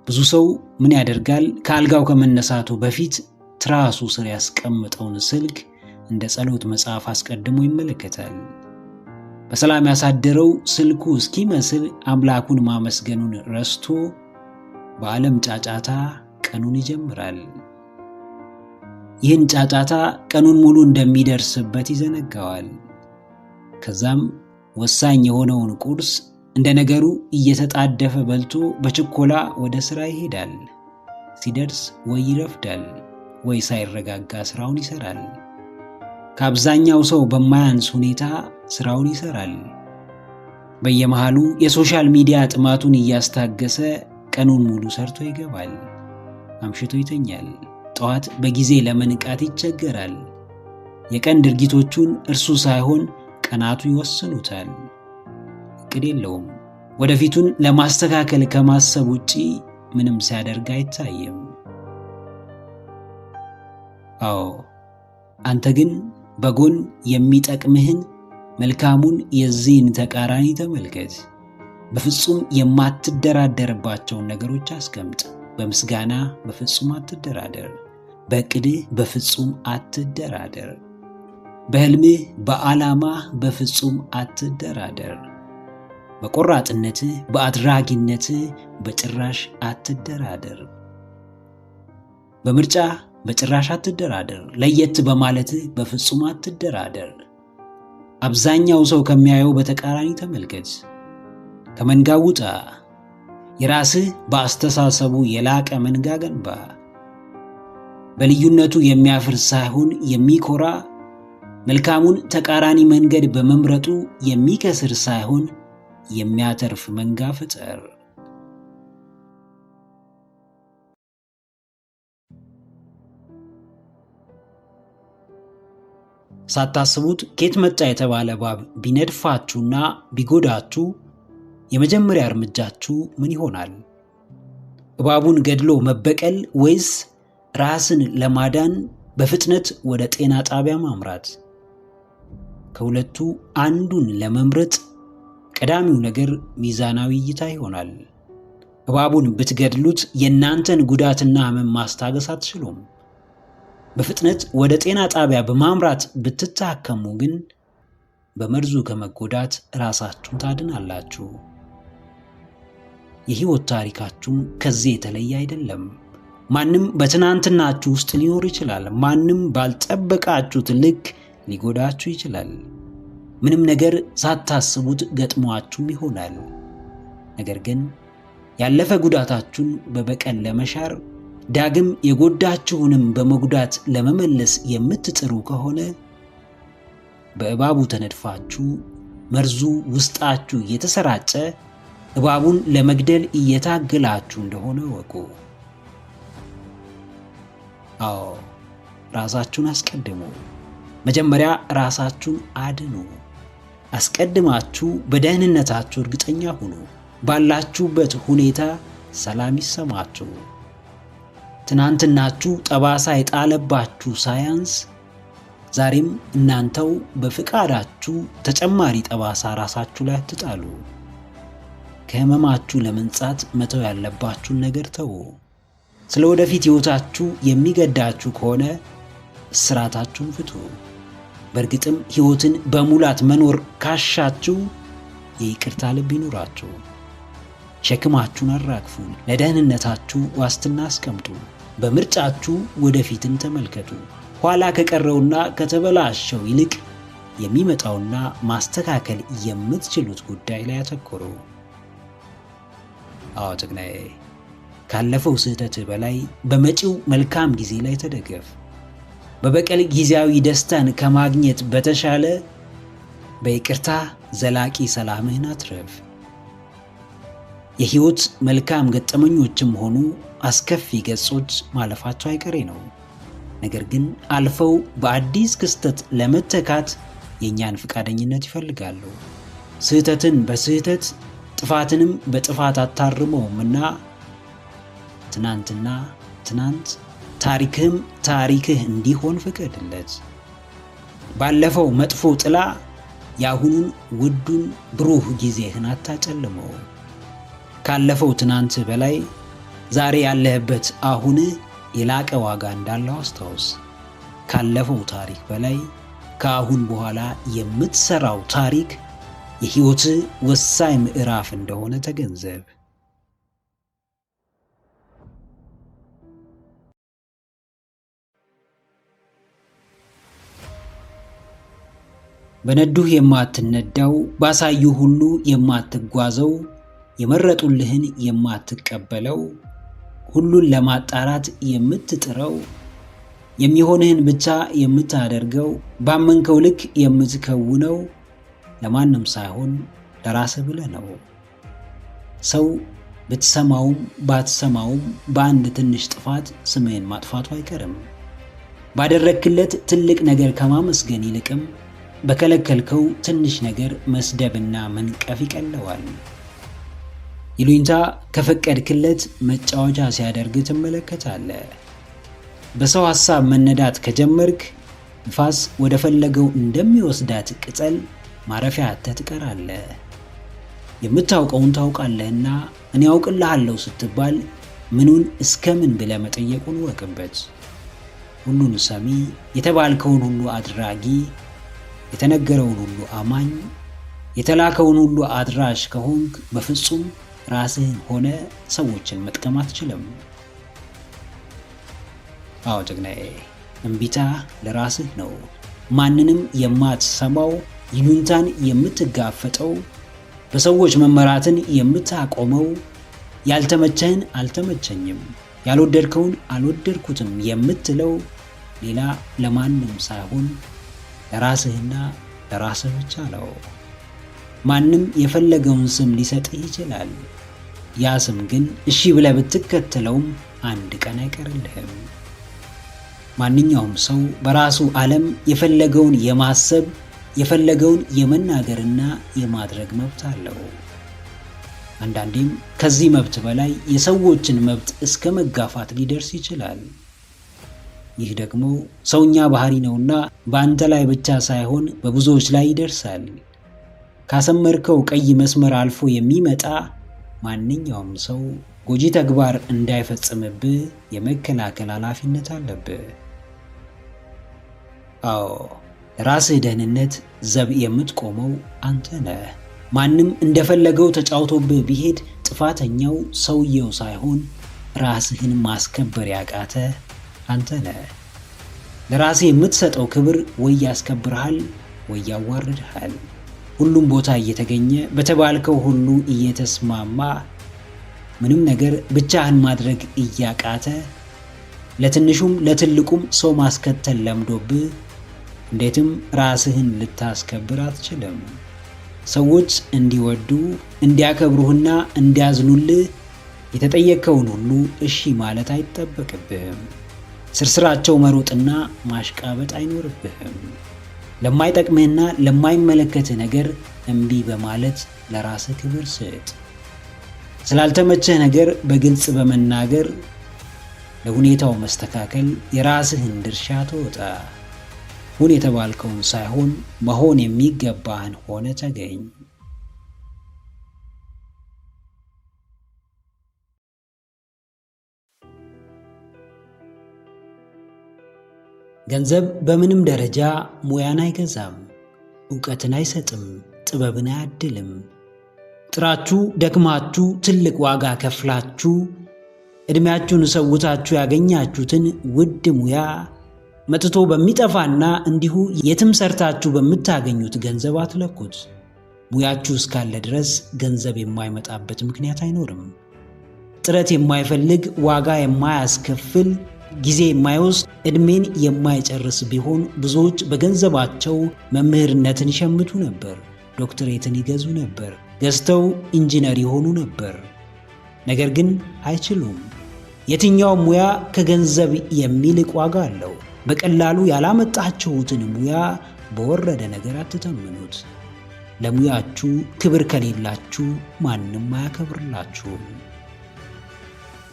ብዙ ሰው ምን ያደርጋል? ከአልጋው ከመነሳቱ በፊት ትራሱ ስር ያስቀምጠውን ስልክ እንደ ጸሎት መጽሐፍ አስቀድሞ ይመለከታል። በሰላም ያሳደረው ስልኩ እስኪመስል አምላኩን ማመስገኑን ረስቶ በዓለም ጫጫታ ቀኑን ይጀምራል። ይህን ጫጫታ ቀኑን ሙሉ እንደሚደርስበት ይዘነጋዋል። ከዛም ወሳኝ የሆነውን ቁርስ እንደ ነገሩ እየተጣደፈ በልቶ በችኮላ ወደ ሥራ ይሄዳል። ሲደርስ ወይ ይረፍዳል ወይ ሳይረጋጋ ሥራውን ይሰራል። ከአብዛኛው ሰው በማያንስ ሁኔታ ሥራውን ይሰራል። በየመሃሉ የሶሻል ሚዲያ ጥማቱን እያስታገሰ ቀኑን ሙሉ ሰርቶ ይገባል። አምሽቶ ይተኛል። ጠዋት በጊዜ ለመንቃት ይቸገራል። የቀን ድርጊቶቹን እርሱ ሳይሆን ቀናቱ ይወስኑታል። እቅድ የለውም። ወደፊቱን ለማስተካከል ከማሰብ ውጪ ምንም ሲያደርግ አይታይም። አዎ፣ አንተ ግን በጎን የሚጠቅምህን መልካሙን የዚህን ተቃራኒ ተመልከት። በፍጹም የማትደራደርባቸውን ነገሮች አስቀምጥ። በምስጋና በፍጹም አትደራደር። በዕቅድህ በፍጹም አትደራደር። በሕልምህ በዓላማህ በፍጹም አትደራደር። በቆራጥነትህ በአድራጊነትህ በጭራሽ አትደራደር። በምርጫ በጭራሽ አትደራደር። ለየት በማለትህ በፍጹም አትደራደር። አብዛኛው ሰው ከሚያየው በተቃራኒ ተመልከት። ከመንጋው ውጣ። የራስህ በአስተሳሰቡ የላቀ መንጋ ገንባ። በልዩነቱ የሚያፍር ሳይሆን የሚኮራ፣ መልካሙን ተቃራኒ መንገድ በመምረጡ የሚከስር ሳይሆን የሚያተርፍ መንጋ ፍጠር። ሳታስቡት ኬት መጣ የተባለ እባብ ቢነድፋችሁና ቢጎዳችሁ የመጀመሪያ እርምጃችሁ ምን ይሆናል? እባቡን ገድሎ መበቀል ወይስ ራስን ለማዳን በፍጥነት ወደ ጤና ጣቢያ ማምራት? ከሁለቱ አንዱን ለመምረጥ ቀዳሚው ነገር ሚዛናዊ እይታ ይሆናል። እባቡን ብትገድሉት የእናንተን ጉዳትና ሕመም ማስታገስ አትችሉም። በፍጥነት ወደ ጤና ጣቢያ በማምራት ብትታከሙ ግን በመርዙ ከመጎዳት ራሳችሁን ታድናላችሁ። የሕይወት ታሪካችሁም ከዚህ የተለየ አይደለም። ማንም በትናንትናችሁ ውስጥ ሊኖር ይችላል። ማንም ባልጠበቃችሁት ልክ ሊጎዳችሁ ይችላል። ምንም ነገር ሳታስቡት ገጥሟችሁም ይሆናል። ነገር ግን ያለፈ ጉዳታችሁን በበቀል ለመሻር ዳግም የጎዳችሁንም በመጉዳት ለመመለስ የምትጥሩ ከሆነ በእባቡ ተነድፋችሁ መርዙ ውስጣችሁ እየተሰራጨ እባቡን ለመግደል እየታገላችሁ እንደሆነ ወቁ። አዎ፣ ራሳችሁን አስቀድሙ። መጀመሪያ ራሳችሁን አድኑ። አስቀድማችሁ በደህንነታችሁ እርግጠኛ ሁኑ። ባላችሁበት ሁኔታ ሰላም ይሰማችሁ። ትናንትናችሁ ጠባሳ የጣለባችሁ ሳያንስ ዛሬም እናንተው በፍቃዳችሁ ተጨማሪ ጠባሳ ራሳችሁ ላይ አትጣሉ። ከህመማችሁ ለመንጻት መተው ያለባችሁን ነገር ተዉ። ስለ ወደፊት ሕይወታችሁ የሚገዳችሁ ከሆነ እስራታችሁን ፍቱ። በእርግጥም ሕይወትን በሙላት መኖር ካሻችሁ የይቅርታ ልብ ይኑራችሁ። ሸክማችሁን አራግፉ። ለደህንነታችሁ ዋስትና አስቀምጡ። በምርጫችሁ ወደፊትን ተመልከቱ። ኋላ ከቀረውና ከተበላሸው ይልቅ የሚመጣውና ማስተካከል የምትችሉት ጉዳይ ላይ አተኮሩ። አዎ ጀግናዬ፣ ካለፈው ስህተትህ በላይ በመጪው መልካም ጊዜ ላይ ተደገፍ። በበቀል ጊዜያዊ ደስታን ከማግኘት በተሻለ በይቅርታ ዘላቂ ሰላምህን አትረፍ። የሕይወት መልካም ገጠመኞችም ሆኑ አስከፊ ገጾች ማለፋቸው አይቀሬ ነው። ነገር ግን አልፈው በአዲስ ክስተት ለመተካት የእኛን ፈቃደኝነት ይፈልጋሉ። ስህተትን በስህተት ጥፋትንም በጥፋት አታርመውምና ትናንትና ትናንት፣ ታሪክህም ታሪክህ እንዲሆን ፍቀድለት። ባለፈው መጥፎ ጥላ የአሁኑን ውዱን ብሩህ ጊዜህን አታጨልመው። ካለፈው ትናንት በላይ ዛሬ ያለህበት አሁንህ የላቀ ዋጋ እንዳለው አስታውስ። ካለፈው ታሪክ በላይ ከአሁን በኋላ የምትሰራው ታሪክ የሕይወትህ ወሳኝ ምዕራፍ እንደሆነ ተገንዘብ። በነዱህ የማትነዳው፣ ባሳዩህ ሁሉ የማትጓዘው፣ የመረጡልህን የማትቀበለው፣ ሁሉን ለማጣራት የምትጥረው፣ የሚሆንህን ብቻ የምታደርገው፣ ባመንከው ልክ የምትከውነው ለማንም ሳይሆን ለራስህ ብለህ ነው። ሰው ብትሰማውም ባትሰማውም በአንድ ትንሽ ጥፋት ስምህን ማጥፋቱ አይቀርም። ባደረግክለት ትልቅ ነገር ከማመስገን ይልቅም በከለከልከው ትንሽ ነገር መስደብና መንቀፍ ይቀለዋል። ይሉኝታ ከፈቀድክለት መጫወቻ ሲያደርግ ትመለከታለህ። በሰው ሐሳብ መነዳት ከጀመርክ ንፋስ ወደ ፈለገው እንደሚወስዳት ቅጠል ማረፊያ አጥተህ ትቀራለህ። የምታውቀውን ታውቃለህና እኔ ያውቅልሃለሁ ስትባል ምኑን እስከምን ብለህ መጠየቁን ወቅበት። ሁሉን ሰሚ፣ የተባልከውን ሁሉ አድራጊ፣ የተነገረውን ሁሉ አማኝ፣ የተላከውን ሁሉ አድራሽ ከሆንክ በፍጹም ራስህን ሆነ ሰዎችን መጥቀም አትችልም። አዎ ጀግናዬ፣ እምቢታ ለራስህ ነው። ማንንም የማትሰማው፣ ይሉኝታን የምትጋፈጠው፣ በሰዎች መመራትን የምታቆመው፣ ያልተመቸህን አልተመቸኝም፣ ያልወደድከውን አልወደድኩትም የምትለው ሌላ ለማንም ሳይሆን ለራስህና ለራስህ ብቻ ነው። ማንም የፈለገውን ስም ሊሰጥህ ይችላል። ያ ስም ግን እሺ ብለህ ብትከተለውም አንድ ቀን አይቀርልህም። ማንኛውም ሰው በራሱ ዓለም የፈለገውን የማሰብ የፈለገውን የመናገርና የማድረግ መብት አለው። አንዳንዴም ከዚህ መብት በላይ የሰዎችን መብት እስከ መጋፋት ሊደርስ ይችላል። ይህ ደግሞ ሰውኛ ባህሪ ነውና በአንተ ላይ ብቻ ሳይሆን በብዙዎች ላይ ይደርሳል። ካሰመርከው ቀይ መስመር አልፎ የሚመጣ ማንኛውም ሰው ጎጂ ተግባር እንዳይፈጽምብህ የመከላከል ኃላፊነት አለብህ። አዎ፣ ለራስህ ደህንነት ዘብ የምትቆመው አንተ ነህ። ማንም እንደፈለገው ተጫውቶብህ ቢሄድ ጥፋተኛው ሰውየው ሳይሆን ራስህን ማስከበር ያቃተ አንተ ነህ። ለራስህ የምትሰጠው ክብር ወይ ያስከብርሃል ወይ ያዋርድሃል። ሁሉም ቦታ እየተገኘ በተባልከው ሁሉ እየተስማማ ምንም ነገር ብቻህን ማድረግ እያቃተ ለትንሹም ለትልቁም ሰው ማስከተል ለምዶብህ እንዴትም ራስህን ልታስከብር አትችልም። ሰዎች እንዲወዱ እንዲያከብሩህና እንዲያዝኑልህ የተጠየቀውን ሁሉ እሺ ማለት አይጠበቅብህም። ስርስራቸው መሮጥና ማሽቃበጥ አይኖርብህም። ለማይጠቅምህና ለማይመለከትህ ነገር እምቢ በማለት ለራስህ ክብር ስጥ። ስላልተመቸህ ነገር በግልጽ በመናገር ለሁኔታው መስተካከል የራስህን ድርሻ ተወጣ። ሁን የተባልከውን ሳይሆን መሆን የሚገባህን ሆነ ተገኝ። ገንዘብ በምንም ደረጃ ሙያን አይገዛም፣ ዕውቀትን አይሰጥም፣ ጥበብን አያድልም። ጥራችሁ ደክማችሁ ትልቅ ዋጋ ከፍላችሁ ዕድሜያችሁን ሰውታችሁ ያገኛችሁትን ውድ ሙያ መጥቶ በሚጠፋና እንዲሁ የትም ሰርታችሁ በምታገኙት ገንዘብ አትለኩት። ሙያችሁ እስካለ ድረስ ገንዘብ የማይመጣበት ምክንያት አይኖርም። ጥረት የማይፈልግ ዋጋ የማያስከፍል ጊዜ የማይወስድ ዕድሜን የማይጨርስ ቢሆን ብዙዎች በገንዘባቸው መምህርነትን ይሸምቱ ነበር፣ ዶክትሬትን ይገዙ ነበር፣ ገዝተው ኢንጂነር ይሆኑ ነበር። ነገር ግን አይችሉም። የትኛው ሙያ ከገንዘብ የሚልቅ ዋጋ አለው። በቀላሉ ያላመጣችሁትን ሙያ በወረደ ነገር አትተምኑት። ለሙያችሁ ክብር ከሌላችሁ ማንም አያከብርላችሁም።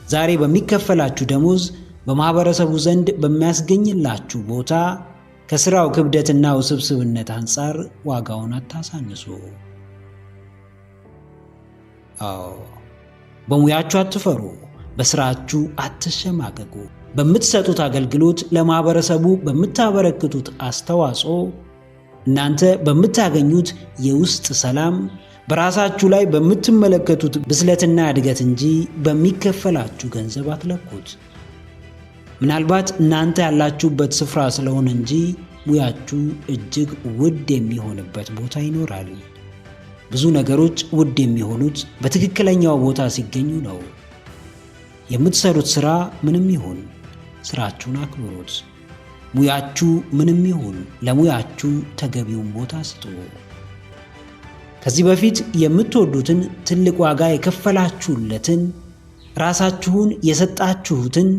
ዛሬ በሚከፈላችሁ ደሞዝ በማህበረሰቡ ዘንድ በሚያስገኝላችሁ ቦታ ከስራው ክብደትና ውስብስብነት አንጻር ዋጋውን አታሳንሱ። በሙያችሁ አትፈሩ፣ በስራችሁ አትሸማቀቁ። በምትሰጡት አገልግሎት፣ ለማህበረሰቡ በምታበረክቱት አስተዋጽኦ፣ እናንተ በምታገኙት የውስጥ ሰላም፣ በራሳችሁ ላይ በምትመለከቱት ብስለትና እድገት እንጂ በሚከፈላችሁ ገንዘብ አትለኩት። ምናልባት እናንተ ያላችሁበት ስፍራ ስለሆነ እንጂ ሙያችሁ እጅግ ውድ የሚሆንበት ቦታ ይኖራል። ብዙ ነገሮች ውድ የሚሆኑት በትክክለኛው ቦታ ሲገኙ ነው። የምትሰሩት ሥራ ምንም ይሁን ሥራችሁን አክብሩት። ሙያችሁ ምንም ይሁን ለሙያችሁ ተገቢውን ቦታ ስጡ። ከዚህ በፊት የምትወዱትን ትልቅ ዋጋ የከፈላችሁለትን ራሳችሁን የሰጣችሁትን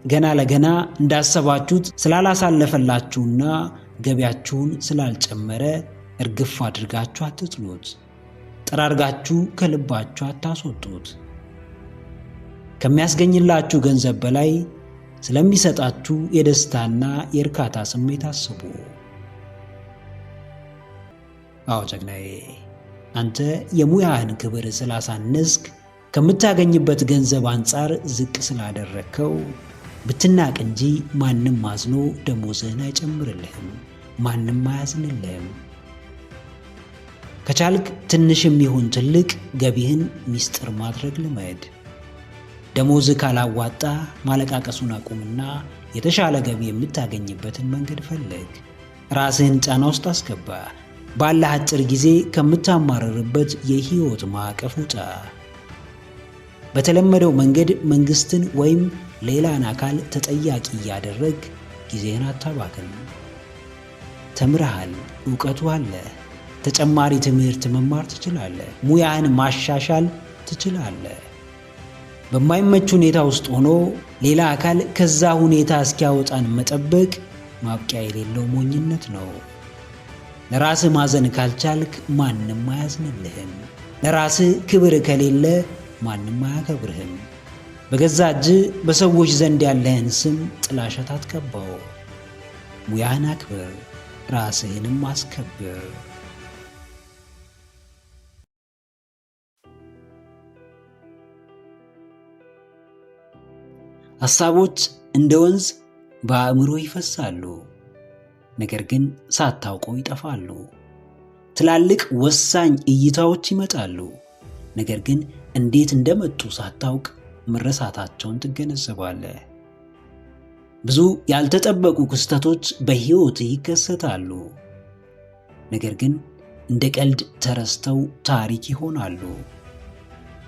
ገና ለገና እንዳሰባችሁት ስላላሳለፈላችሁና ገቢያችሁን ስላልጨመረ እርግፍ አድርጋችሁ አትጥሉት። ጠራርጋችሁ ከልባችሁ አታስወጡት። ከሚያስገኝላችሁ ገንዘብ በላይ ስለሚሰጣችሁ የደስታና የእርካታ ስሜት አስቡ። አዎ ጀግናዬ፣ አንተ የሙያህን ክብር ስላሳነስክ ከምታገኝበት ገንዘብ አንጻር ዝቅ ስላደረግከው ብትናቅ እንጂ ማንም አዝኖ ደሞዝህን አይጨምርልህም፣ ማንም አያዝንልህም። ከቻልክ ትንሽም ይሁን ትልቅ ገቢህን ሚስጥር ማድረግ ልመድ። ደሞዝህ ካላዋጣ ማለቃቀሱን አቁምና የተሻለ ገቢ የምታገኝበትን መንገድ ፈልግ። ራስህን ጫና ውስጥ አስገባ። ባለህ አጭር ጊዜ ከምታማረርበት የህይወት ማዕቀፍ ውጣ። በተለመደው መንገድ መንግስትን ወይም ሌላን አካል ተጠያቂ እያደረግ ጊዜህን አታባክን። ተምረሃል፣ ዕውቀቱ አለ። ተጨማሪ ትምህርት መማር ትችላለህ። ሙያህን ማሻሻል ትችላለህ። በማይመች ሁኔታ ውስጥ ሆኖ ሌላ አካል ከዛ ሁኔታ እስኪያወጣን መጠበቅ ማብቂያ የሌለው ሞኝነት ነው። ለራስህ ማዘን ካልቻልክ ማንም አያዝንልህም። ለራስህ ክብር ከሌለ ማንም አያከብርህም። በገዛ እጅህ በሰዎች ዘንድ ያለህን ስም ጥላሸት አትቀባው። ሙያህን አክብር፣ ራስህንም አስከብር። ሐሳቦች እንደ ወንዝ በአእምሮ ይፈሳሉ፣ ነገር ግን ሳታውቀው ይጠፋሉ። ትላልቅ ወሳኝ እይታዎች ይመጣሉ፣ ነገር ግን እንዴት እንደመጡ ሳታውቅ መረሳታቸውን ትገነዘባለህ። ብዙ ያልተጠበቁ ክስተቶች በሕይወት ይከሰታሉ፣ ነገር ግን እንደ ቀልድ ተረስተው ታሪክ ይሆናሉ።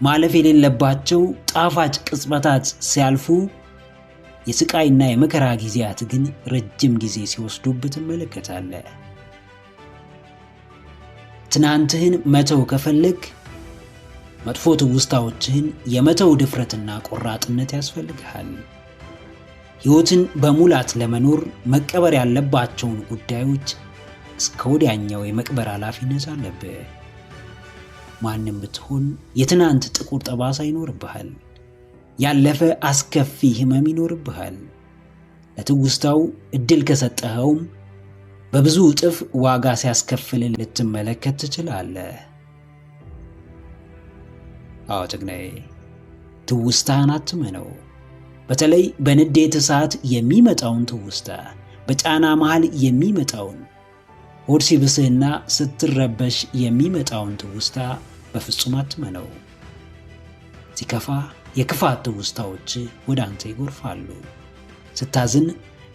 ማለፍ የሌለባቸው ጣፋጭ ቅጽበታት ሲያልፉ የስቃይና የመከራ ጊዜያት ግን ረጅም ጊዜ ሲወስዱበት ትመለከታለህ። ትናንትህን መተው ከፈለግ መጥፎ ትውስታዎችህን የመተው ድፍረትና ቆራጥነት ያስፈልግሃል። ሕይወትን በሙላት ለመኖር መቀበር ያለባቸውን ጉዳዮች እስከ ወዲያኛው የመቅበር ኃላፊነት አለብህ። ማንም ብትሆን የትናንት ጥቁር ጠባሳ ይኖርብሃል። ያለፈ አስከፊ ህመም ይኖርብሃል። ለትውስታው እድል ከሰጠኸውም በብዙ እጥፍ ዋጋ ሲያስከፍልን ልትመለከት ትችላለህ። አዎ ጀግናዬ፣ ትውስታህን አትመነው። በተለይ በንዴት ሰዓት የሚመጣውን ትውስታ፣ በጫና መሃል የሚመጣውን፣ ሆድ ሲብስህና ስትረበሽ የሚመጣውን ትውስታ በፍጹም አትመነው። ሲከፋ የክፋት ትውስታዎች ወደ አንተ ይጎርፋሉ። ስታዝን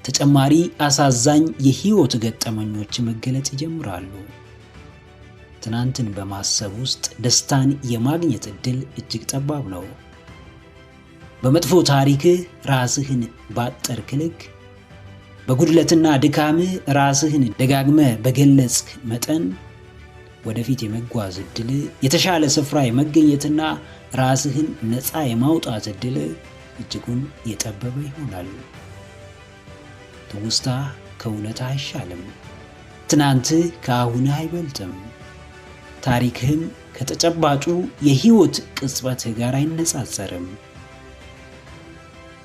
ተጨማሪ አሳዛኝ የህይወት ገጠመኞች መገለጽ ይጀምራሉ። ትናንትን በማሰብ ውስጥ ደስታን የማግኘት ዕድል እጅግ ጠባብ ነው። በመጥፎ ታሪክህ ራስህን ባጠርክ ልክ፣ በጉድለትና ድካምህ ራስህን ደጋግመህ በገለጽክ መጠን ወደፊት የመጓዝ ዕድል፣ የተሻለ ስፍራ የመገኘትና ራስህን ነፃ የማውጣት ዕድል እጅጉን የጠበበ ይሆናል። ትውስታ ከእውነታ አይሻልም። ትናንትህ ከአሁንህ አይበልጥም። ታሪክህም ከተጨባጩ የህይወት ቅጽበትህ ጋር አይነጻጸርም።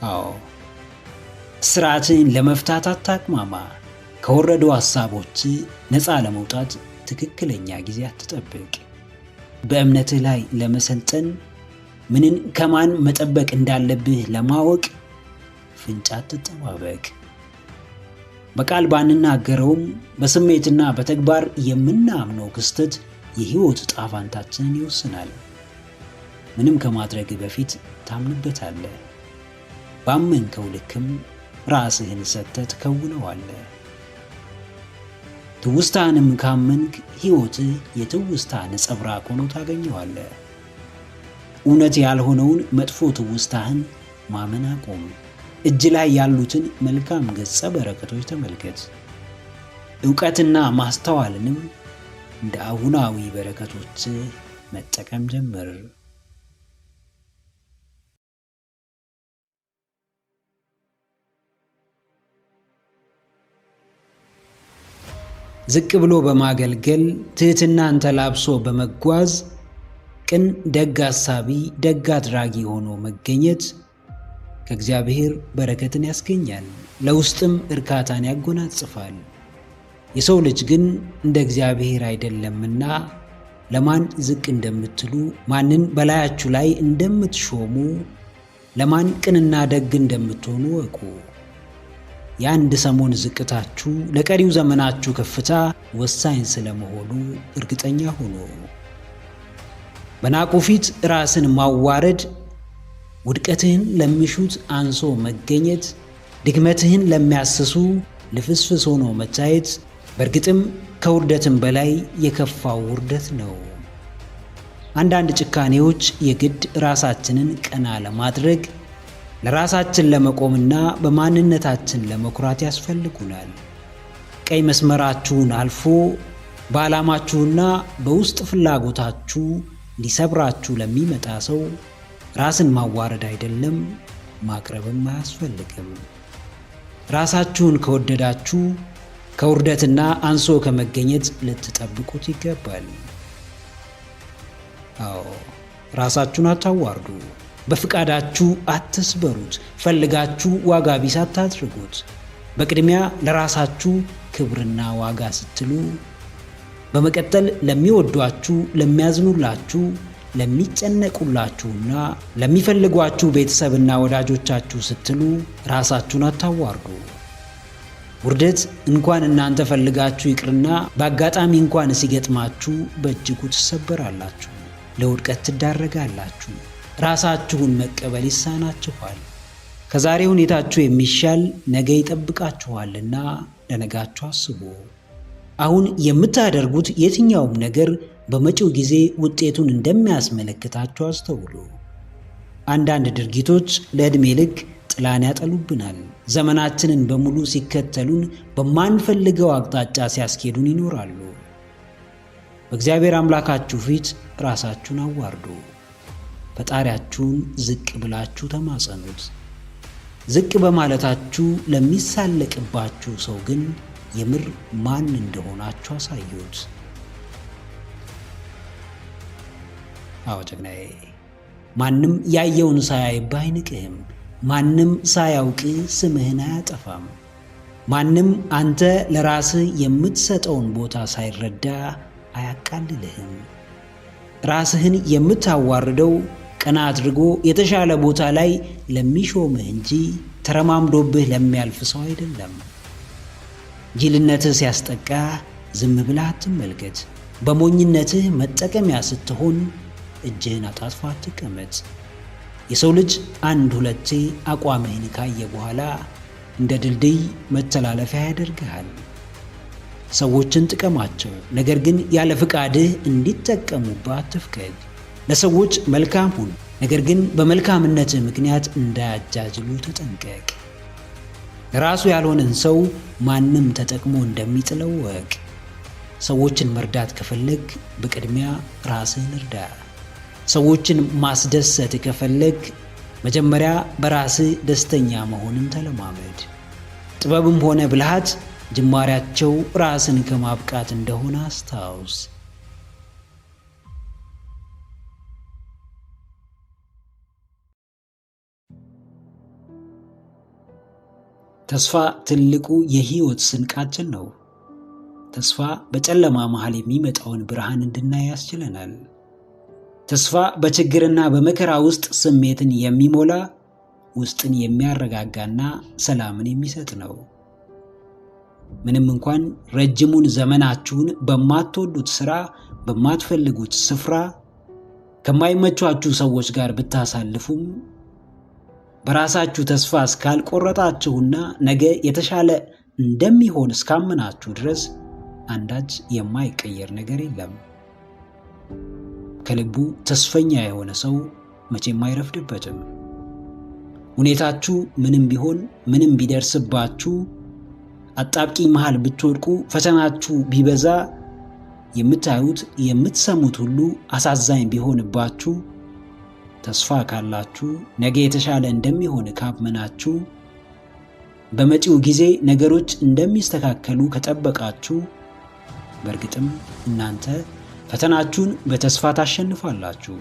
አዎ፣ ስርዓትን ለመፍታት አታቅማማ። ከወረዱ ሐሳቦች ነፃ ለመውጣት ትክክለኛ ጊዜ አትጠብቅ። በእምነትህ ላይ ለመሰልጠን ምንን ከማን መጠበቅ እንዳለብህ ለማወቅ ፍንጭ አትጠባበቅ። በቃል ባንናገረውም በስሜትና በተግባር የምናምነው ክስተት የህይወት ዕጣ ፈንታችንን ይወስናል። ምንም ከማድረግ በፊት ታምንበታለህ። ባመንከው ልክም ራስህን ሰጥተህ ትከውነዋለህ። ትውስታንም ካመንክ ህይወትህ የትውስታ ነጸብራቅ ሆኖ ታገኘዋለህ። እውነት ያልሆነውን መጥፎ ትውስታህን ማመን አቁም። እጅ ላይ ያሉትን መልካም ገጸ በረከቶች ተመልከት። ዕውቀትና ማስተዋልንም እንደ አሁናዊ በረከቶች መጠቀም ጀምር። ዝቅ ብሎ በማገልገል ትህትናን ተላብሶ በመጓዝ ቅን፣ ደግ አሳቢ፣ ደግ አድራጊ ሆኖ መገኘት ከእግዚአብሔር በረከትን ያስገኛል፣ ለውስጥም እርካታን ያጎናጽፋል። የሰው ልጅ ግን እንደ እግዚአብሔር አይደለምና ለማን ዝቅ እንደምትሉ፣ ማንን በላያችሁ ላይ እንደምትሾሙ፣ ለማን ቅንና ደግ እንደምትሆኑ እወቁ። የአንድ ሰሞን ዝቅታችሁ ለቀሪው ዘመናችሁ ከፍታ ወሳኝ ስለመሆኑ እርግጠኛ ሁኑ። በናቁ ፊት ራስን ማዋረድ፣ ውድቀትህን ለሚሹት አንሶ መገኘት፣ ድክመትህን ለሚያስሱ ልፍስፍስ ሆኖ መታየት በእርግጥም ከውርደትም በላይ የከፋው ውርደት ነው። አንዳንድ ጭካኔዎች የግድ ራሳችንን ቀና ለማድረግ ለራሳችን ለመቆምና በማንነታችን ለመኩራት ያስፈልጉናል። ቀይ መስመራችሁን አልፎ በዓላማችሁና በውስጥ ፍላጎታችሁ ሊሰብራችሁ ለሚመጣ ሰው ራስን ማዋረድ አይደለም ማቅረብም አያስፈልግም። ራሳችሁን ከወደዳችሁ ከውርደትና አንሶ ከመገኘት ልትጠብቁት ይገባል። አዎ፣ ራሳችሁን አታዋርዱ። በፍቃዳችሁ አትስበሩት። ፈልጋችሁ ዋጋ ቢስ አታድርጉት። በቅድሚያ ለራሳችሁ ክብርና ዋጋ ስትሉ፣ በመቀጠል ለሚወዷችሁ፣ ለሚያዝኑላችሁ፣ ለሚጨነቁላችሁና ለሚፈልጓችሁ ቤተሰብና ወዳጆቻችሁ ስትሉ ራሳችሁን አታዋርዱ። ውርደት እንኳን እናንተ ፈልጋችሁ ይቅርና በአጋጣሚ እንኳን ሲገጥማችሁ በእጅጉ ትሰበራላችሁ፣ ለውድቀት ትዳረጋላችሁ። ራሳችሁን መቀበል ይሳናችኋል። ከዛሬ ሁኔታችሁ የሚሻል ነገ ይጠብቃችኋልና ለነጋችሁ አስቡ። አሁን የምታደርጉት የትኛውም ነገር በመጪው ጊዜ ውጤቱን እንደሚያስመለክታችሁ አስተውሉ። አንዳንድ ድርጊቶች ለዕድሜ ልክ ጥላን ያጠሉብናል። ዘመናችንን በሙሉ ሲከተሉን፣ በማንፈልገው አቅጣጫ ሲያስኬዱን ይኖራሉ። በእግዚአብሔር አምላካችሁ ፊት ራሳችሁን አዋርዱ። ፈጣሪያችሁን ዝቅ ብላችሁ ተማጸኑት። ዝቅ በማለታችሁ ለሚሳለቅባችሁ ሰው ግን የምር ማን እንደሆናችሁ አሳዩት። አዎ ጀግናዬ፣ ማንም ያየውን ሳያይብህ አይንቅህም። ማንም ሳያውቅ ስምህን አያጠፋም። ማንም አንተ ለራስህ የምትሰጠውን ቦታ ሳይረዳ አያቃልልህም። ራስህን የምታዋርደው ቀና አድርጎ የተሻለ ቦታ ላይ ለሚሾምህ እንጂ ተረማምዶብህ ለሚያልፍ ሰው አይደለም። ጅልነትህ ሲያስጠቃ ዝም ብለህ አትመልከት። በሞኝነትህ መጠቀሚያ ስትሆን እጅህን አጣጥፋ አትቀመጥ። የሰው ልጅ አንድ ሁለቴ አቋምህን ካየ በኋላ እንደ ድልድይ መተላለፊያ ያደርግሃል። ሰዎችን ጥቀማቸው፣ ነገር ግን ያለ ፍቃድህ እንዲጠቀሙባት አትፍቀድ። ለሰዎች መልካም ሁን፣ ነገር ግን በመልካምነትህ ምክንያት እንዳያጃጅሉ ተጠንቀቅ። ራሱ ያልሆነን ሰው ማንም ተጠቅሞ እንደሚጥለው ወቅ። ሰዎችን መርዳት ከፈለግ በቅድሚያ ራስህን እርዳ። ሰዎችን ማስደሰት ከፈለግ መጀመሪያ በራስህ ደስተኛ መሆንን ተለማመድ። ጥበብም ሆነ ብልሃት ጅማሬያቸው ራስን ከማብቃት እንደሆነ አስታውስ። ተስፋ ትልቁ የህይወት ስንቃችን ነው። ተስፋ በጨለማ መሃል የሚመጣውን ብርሃን እንድናይ ያስችለናል። ተስፋ በችግርና በመከራ ውስጥ ስሜትን የሚሞላ፣ ውስጥን የሚያረጋጋና ሰላምን የሚሰጥ ነው። ምንም እንኳን ረጅሙን ዘመናችሁን በማትወዱት ሥራ፣ በማትፈልጉት ስፍራ ከማይመቿችሁ ሰዎች ጋር ብታሳልፉም በራሳችሁ ተስፋ እስካልቆረጣችሁና ነገ የተሻለ እንደሚሆን እስካመናችሁ ድረስ አንዳች የማይቀየር ነገር የለም። ከልቡ ተስፈኛ የሆነ ሰው መቼም አይረፍድበትም። ሁኔታችሁ ምንም ቢሆን ምንም ቢደርስባችሁ፣ አጣብቂኝ መሃል ብትወድቁ፣ ፈተናችሁ ቢበዛ፣ የምታዩት የምትሰሙት ሁሉ አሳዛኝ ቢሆንባችሁ፣ ተስፋ ካላችሁ፣ ነገ የተሻለ እንደሚሆን ካመናችሁ፣ በመጪው ጊዜ ነገሮች እንደሚስተካከሉ ከጠበቃችሁ፣ በእርግጥም እናንተ ፈተናችሁን በተስፋ ታሸንፋላችሁ።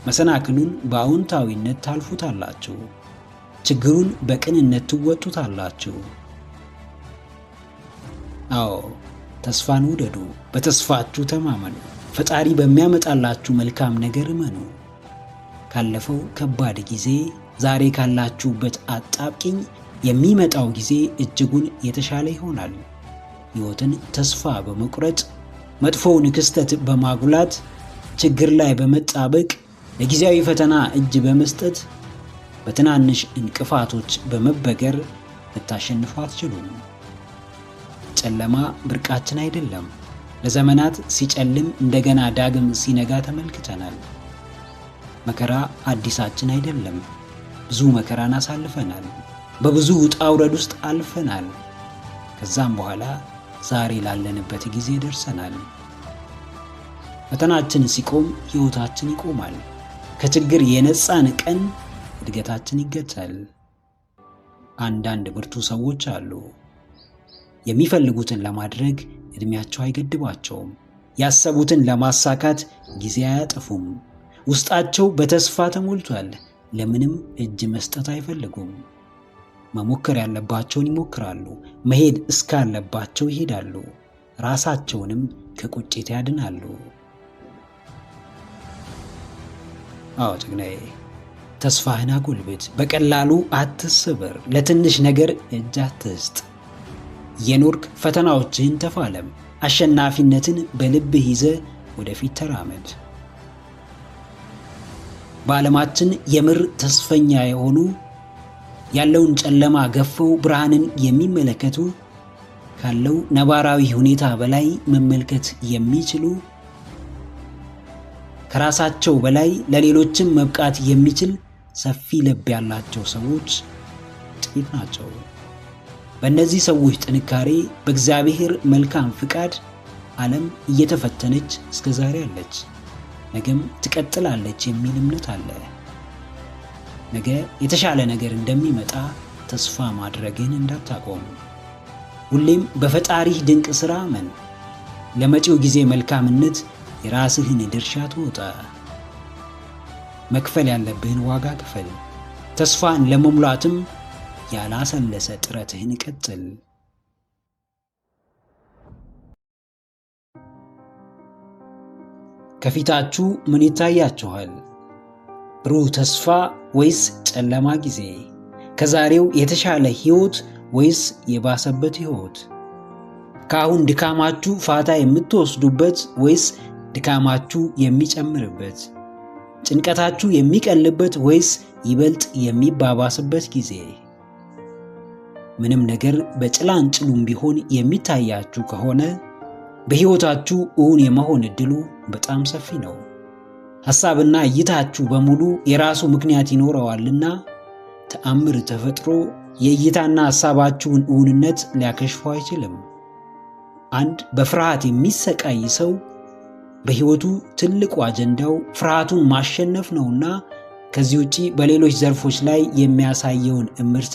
መሰናክሉን በአዎንታዊነት ታልፉታላችሁ። ችግሩን በቅንነት ትወጡታላችሁ። አዎ፣ ተስፋን ውደዱ። በተስፋችሁ ተማመኑ። ፈጣሪ በሚያመጣላችሁ መልካም ነገር እመኑ። ካለፈው ከባድ ጊዜ፣ ዛሬ ካላችሁበት አጣብቂኝ የሚመጣው ጊዜ እጅጉን የተሻለ ይሆናል። ሕይወትን ተስፋ በመቁረጥ መጥፎውን ክስተት በማጉላት ችግር ላይ በመጣበቅ ለጊዜያዊ ፈተና እጅ በመስጠት በትናንሽ እንቅፋቶች በመበገር ልታሸንፉ አትችሉም። ጨለማ ብርቃችን አይደለም። ለዘመናት ሲጨልም እንደገና ዳግም ሲነጋ ተመልክተናል። መከራ አዲሳችን አይደለም። ብዙ መከራን አሳልፈናል። በብዙ ውጣ ውረድ ውስጥ አልፈናል። ከዛም በኋላ ዛሬ ላለንበት ጊዜ ደርሰናል። ፈተናችን ሲቆም ሕይወታችን ይቆማል። ከችግር የነጻን ቀን እድገታችን ይገታል። አንዳንድ ብርቱ ሰዎች አሉ። የሚፈልጉትን ለማድረግ ዕድሜያቸው አይገድባቸውም። ያሰቡትን ለማሳካት ጊዜ አያጠፉም። ውስጣቸው በተስፋ ተሞልቷል። ለምንም እጅ መስጠት አይፈልጉም። መሞከር ያለባቸውን ይሞክራሉ። መሄድ እስካለባቸው ይሄዳሉ። ራሳቸውንም ከቁጭት ያድናሉ። አዎ ጀግናዬ፣ ተስፋህን አጎልብት። በቀላሉ አትሰበር። ለትንሽ ነገር እጅ አትስጥ። የኖርክ ፈተናዎችህን ተፋለም። አሸናፊነትን በልብህ ይዘህ ወደፊት ተራመድ። በዓለማችን የምር ተስፈኛ የሆኑ ያለውን ጨለማ ገፈው ብርሃንን የሚመለከቱ ካለው ነባራዊ ሁኔታ በላይ መመልከት የሚችሉ ከራሳቸው በላይ ለሌሎችም መብቃት የሚችል ሰፊ ልብ ያላቸው ሰዎች ጥቂት ናቸው። በእነዚህ ሰዎች ጥንካሬ በእግዚአብሔር መልካም ፍቃድ ዓለም እየተፈተነች እስከ ዛሬ አለች፣ ነገም ትቀጥላለች የሚል እምነት አለ። ነገ የተሻለ ነገር እንደሚመጣ ተስፋ ማድረግን እንዳታቆም። ሁሌም በፈጣሪህ ድንቅ ሥራ አመን። ለመጪው ጊዜ መልካምነት የራስህን ድርሻ ትወጣ። መክፈል ያለብህን ዋጋ ክፈል። ተስፋን ለመሙላትም ያላሰለሰ ጥረትህን ቀጥል። ከፊታችሁ ምን ይታያችኋል? ብሩህ ተስፋ ወይስ ጨለማ ጊዜ? ከዛሬው የተሻለ ሕይወት ወይስ የባሰበት ሕይወት? ከአሁን ድካማችሁ ፋታ የምትወስዱበት ወይስ ድካማችሁ የሚጨምርበት? ጭንቀታችሁ የሚቀልበት ወይስ ይበልጥ የሚባባስበት ጊዜ? ምንም ነገር በጭላንጭሉም ቢሆን የሚታያችሁ ከሆነ በሕይወታችሁ እውን የመሆን ዕድሉ በጣም ሰፊ ነው። ሐሳብና እይታችሁ በሙሉ የራሱ ምክንያት ይኖረዋልና ተአምር ተፈጥሮ የእይታና ሐሳባችሁን እውንነት ሊያከሽፉ አይችልም። አንድ በፍርሃት የሚሰቃይ ሰው በሕይወቱ ትልቁ አጀንዳው ፍርሃቱን ማሸነፍ ነውና ከዚህ ውጪ በሌሎች ዘርፎች ላይ የሚያሳየውን እምርታ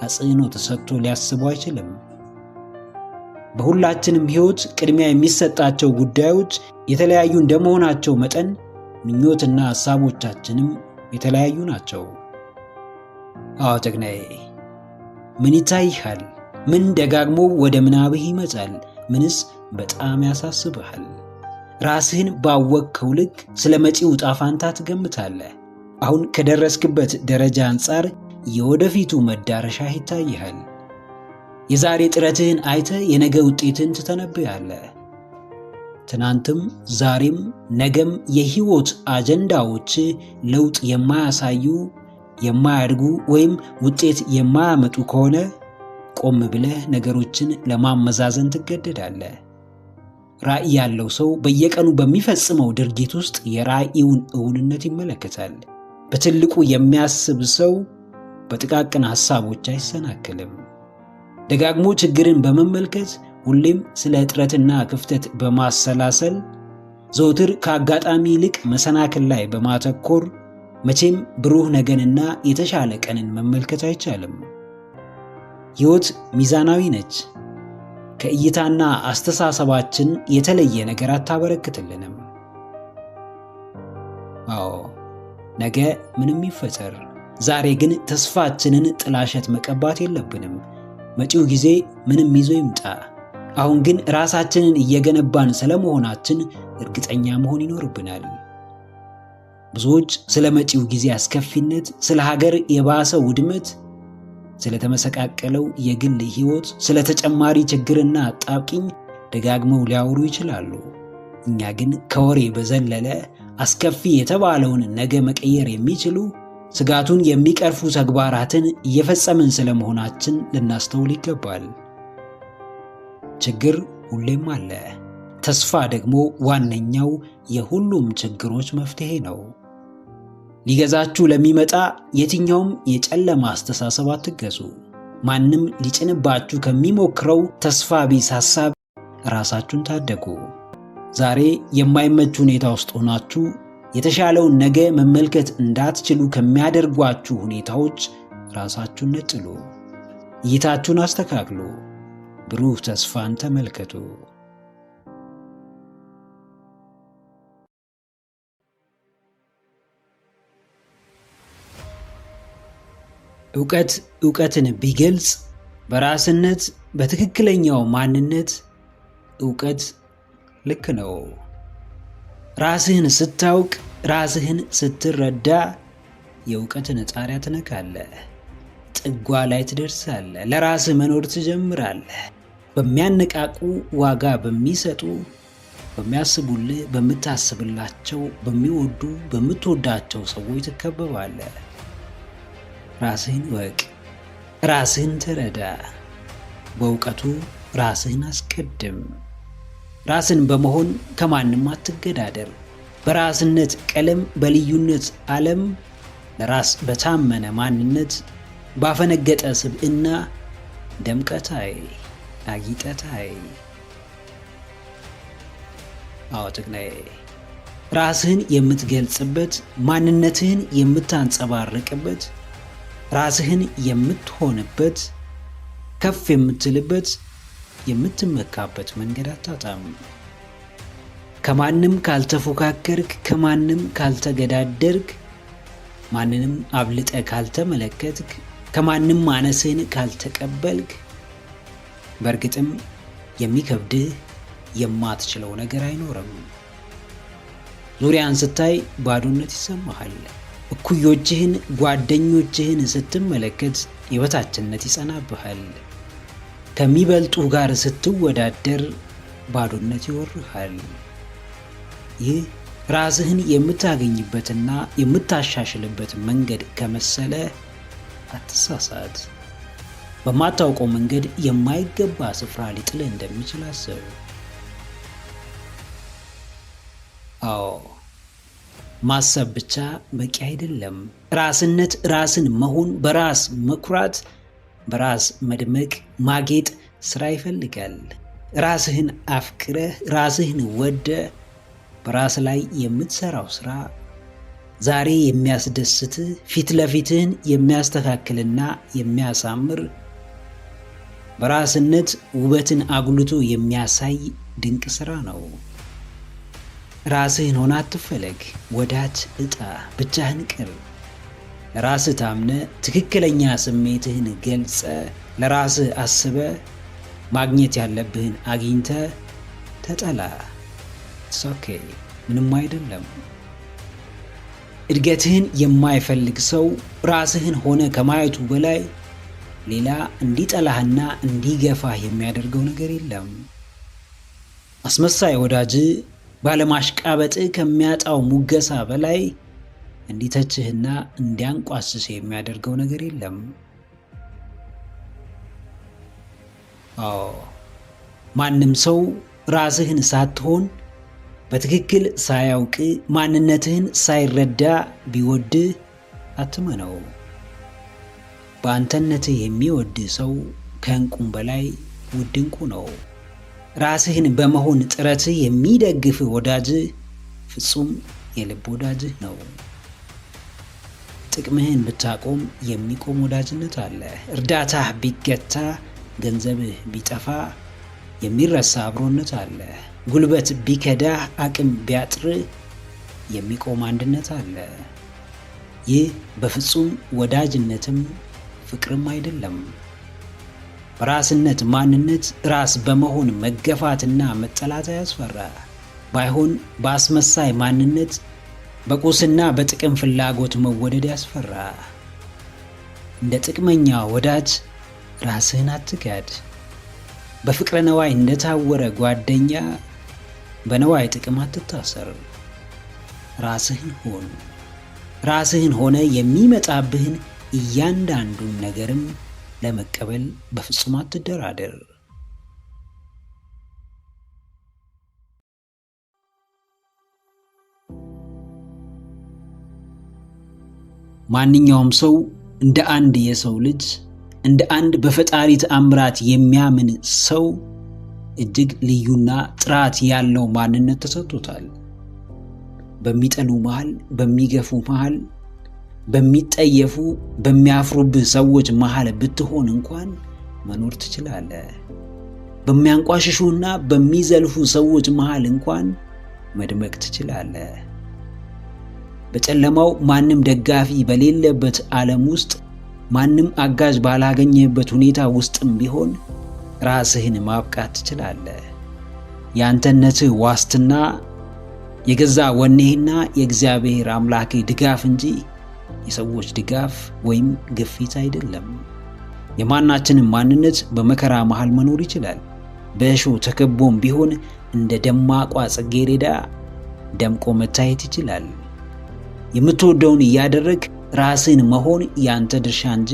አጽንዖት ሰጥቶ ሊያስበው አይችልም። በሁላችንም ሕይወት ቅድሚያ የሚሰጣቸው ጉዳዮች የተለያዩ እንደመሆናቸው መጠን ምኞትና ሐሳቦቻችንም የተለያዩ ናቸው። አዎ ጀግናዬ፣ ምን ይታይሃል? ምን ደጋግሞ ወደ ምናብህ ይመጣል? ምንስ በጣም ያሳስብሃል? ራስህን ባወቅከው ልክ ስለ መጪው ዕጣ ፈንታ ትገምታለህ። አሁን ከደረስክበት ደረጃ አንጻር የወደፊቱ መዳረሻህ ይታይሃል። የዛሬ ጥረትህን አይተህ የነገ ውጤትን ትተነብያለህ። ትናንትም ዛሬም ነገም የሕይወት አጀንዳዎች ለውጥ የማያሳዩ የማያድጉ ወይም ውጤት የማያመጡ ከሆነ ቆም ብለህ ነገሮችን ለማመዛዘን ትገደዳለህ። ራዕይ ያለው ሰው በየቀኑ በሚፈጽመው ድርጊት ውስጥ የራዕዩን እውንነት ይመለከታል። በትልቁ የሚያስብ ሰው በጥቃቅን ሐሳቦች አይሰናከልም። ደጋግሞ ችግርን በመመልከት ሁሌም ስለ እጥረትና ክፍተት በማሰላሰል ዘውትር ከአጋጣሚ ይልቅ መሰናክል ላይ በማተኮር መቼም ብሩህ ነገንና የተሻለ ቀንን መመልከት አይቻልም። ሕይወት ሚዛናዊ ነች። ከእይታና አስተሳሰባችን የተለየ ነገር አታበረክትልንም። አዎ ነገ ምንም ይፈጠር፣ ዛሬ ግን ተስፋችንን ጥላሸት መቀባት የለብንም። መጪው ጊዜ ምንም ይዞ ይምጣ፣ አሁን ግን ራሳችንን እየገነባን ስለመሆናችን እርግጠኛ መሆን ይኖርብናል። ብዙዎች ስለ መጪው ጊዜ አስከፊነት፣ ስለ ሀገር የባሰ ውድመት፣ ስለ ተመሰቃቀለው የግል ሕይወት፣ ስለ ተጨማሪ ችግርና አጣብቂኝ ደጋግመው ሊያወሩ ይችላሉ። እኛ ግን ከወሬ በዘለለ አስከፊ የተባለውን ነገ መቀየር የሚችሉ ስጋቱን የሚቀርፉ ተግባራትን እየፈጸምን ስለመሆናችን ልናስተውል ይገባል። ችግር ሁሌም አለ። ተስፋ ደግሞ ዋነኛው የሁሉም ችግሮች መፍትሄ ነው። ሊገዛችሁ ለሚመጣ የትኛውም የጨለማ አስተሳሰብ አትገዙ። ማንም ሊጭንባችሁ ከሚሞክረው ተስፋ ቢስ ሐሳብ ራሳችሁን ታደጉ። ዛሬ የማይመች ሁኔታ ውስጥ ሆናችሁ የተሻለውን ነገ መመልከት እንዳትችሉ ከሚያደርጓችሁ ሁኔታዎች ራሳችሁን ነጥሉ። እይታችሁን አስተካክሉ። ብሩህ ተስፋን ተመልከቱ። ዕውቀት ዕውቀትን ቢገልጽ በራስነት በትክክለኛው ማንነት ዕውቀት ልክ ነው። ራስህን ስታውቅ፣ ራስህን ስትረዳ የዕውቀትን ጣሪያ ትነካለህ። ጥጓ ላይ ትደርሳለህ። ለራስህ መኖር ትጀምራለህ። በሚያነቃቁ፣ ዋጋ በሚሰጡ፣ በሚያስቡልህ፣ በምታስብላቸው፣ በሚወዱ፣ በምትወዳቸው ሰዎች ትከበባለህ። ራስህን ወቅ፣ ራስህን ተረዳ። በዕውቀቱ ራስህን አስቀድም። ራስን በመሆን ከማንም አትገዳደር። በራስነት ቀለም፣ በልዩነት ዓለም፣ ለራስ በታመነ ማንነት ባፈነገጠ ስብዕና ደምቀታይ አጊጠታይ። አዎ ጀግናዬ፣ ራስህን የምትገልጽበት፣ ማንነትህን የምታንጸባርቅበት፣ ራስህን የምትሆንበት፣ ከፍ የምትልበት፣ የምትመካበት መንገድ አታጣም። ከማንም ካልተፎካከርክ፣ ከማንም ካልተገዳደርክ፣ ማንንም አብልጠ ካልተመለከትክ፣ ከማንም ማነስህን ካልተቀበልክ፣ በእርግጥም የሚከብድህ የማትችለው ነገር አይኖርም። ዙሪያን ስታይ ባዶነት ይሰማሃል። እኩዮችህን፣ ጓደኞችህን ስትመለከት የበታችነት ይጸናብሃል። ከሚበልጡ ጋር ስትወዳደር ባዶነት ይወርሃል። ይህ ራስህን የምታገኝበትና የምታሻሽልበት መንገድ ከመሰለ አትሳሳት። በማታውቀው መንገድ የማይገባ ስፍራ ሊጥልህ እንደሚችል አስብ። አዎ፣ ማሰብ ብቻ በቂ አይደለም። ራስነት፣ ራስን መሆን፣ በራስ መኩራት፣ በራስ መድመቅ፣ ማጌጥ ስራ ይፈልጋል። ራስህን አፍቅረህ፣ ራስህን ወደህ በራስ ላይ የምትሰራው ስራ ዛሬ የሚያስደስትህ፣ ፊት ለፊትህን የሚያስተካክልና የሚያሳምር፣ በራስነት ውበትን አጉልቶ የሚያሳይ ድንቅ ስራ ነው። ራስህን ሆነ አትፈለግ፣ ወዳጅ እጣ፣ ብቻህን ቅር። ለራስህ ታምነ፣ ትክክለኛ ስሜትህን ገልጸ፣ ለራስህ አስበ፣ ማግኘት ያለብህን አግኝተ ተጠላ። ኦኬ፣ ምንም አይደለም። እድገትህን የማይፈልግ ሰው ራስህን ሆነ ከማየቱ በላይ ሌላ እንዲጠላህና እንዲገፋህ የሚያደርገው ነገር የለም። አስመሳይ ወዳጅ ባለማሽቃበጥ ከሚያጣው ሙገሳ በላይ እንዲተችህና እንዲያንቋስስ የሚያደርገው ነገር የለም። አዎ፣ ማንም ሰው ራስህን ሳትሆን በትክክል ሳያውቅ ማንነትህን ሳይረዳ ቢወድህ አትመነው። በአንተነትህ የሚወድህ ሰው ከእንቁም በላይ ውድ እንቁ ነው። ራስህን በመሆን ጥረትህ የሚደግፍህ ወዳጅህ ፍጹም የልብ ወዳጅህ ነው። ጥቅምህን ብታቆም የሚቆም ወዳጅነት አለ። እርዳታህ ቢገታ፣ ገንዘብህ ቢጠፋ የሚረሳ አብሮነት አለ። ጉልበት ቢከዳህ፣ አቅም ቢያጥርህ የሚቆም አንድነት አለ። ይህ በፍጹም ወዳጅነትም ፍቅርም አይደለም። በራስነት ማንነት ራስ በመሆን መገፋትና መጠላት አያስፈራ። ባይሆን በአስመሳይ ማንነት በቁስና በጥቅም ፍላጎት መወደድ ያስፈራ። እንደ ጥቅመኛ ወዳጅ ራስህን አትጋድ። በፍቅረ ነዋይ እንደታወረ ጓደኛ በነዋይ ጥቅም አትታሰር። ራስህን ሆን። ራስህን ሆነ የሚመጣብህን እያንዳንዱን ነገርም ለመቀበል በፍጹም አትደራደር። ማንኛውም ሰው እንደ አንድ የሰው ልጅ፣ እንደ አንድ በፈጣሪ ተአምራት የሚያምን ሰው እጅግ ልዩና ጥራት ያለው ማንነት ተሰጥቶታል። በሚጠሉ መሃል፣ በሚገፉ መሃል፣ በሚጠየፉ በሚያፍሩብህ ሰዎች መሃል ብትሆን እንኳን መኖር ትችላለህ። በሚያንቋሽሹና በሚዘልፉ ሰዎች መሃል እንኳን መድመቅ ትችላለህ። በጨለማው ማንም ደጋፊ በሌለበት ዓለም ውስጥ፣ ማንም አጋዥ ባላገኘበት ሁኔታ ውስጥም ቢሆን ራስህን ማብቃት ትችላለህ። የአንተነትህ ዋስትና የገዛ ወኔህና የእግዚአብሔር አምላክህ ድጋፍ እንጂ የሰዎች ድጋፍ ወይም ግፊት አይደለም። የማናችንም ማንነት በመከራ መሃል መኖር ይችላል። በእሾህ ተከቦም ቢሆን እንደ ደማቋ ጽጌረዳ ደምቆ መታየት ይችላል። የምትወደውን እያደረግ ራስን መሆን ያንተ ድርሻ እንጂ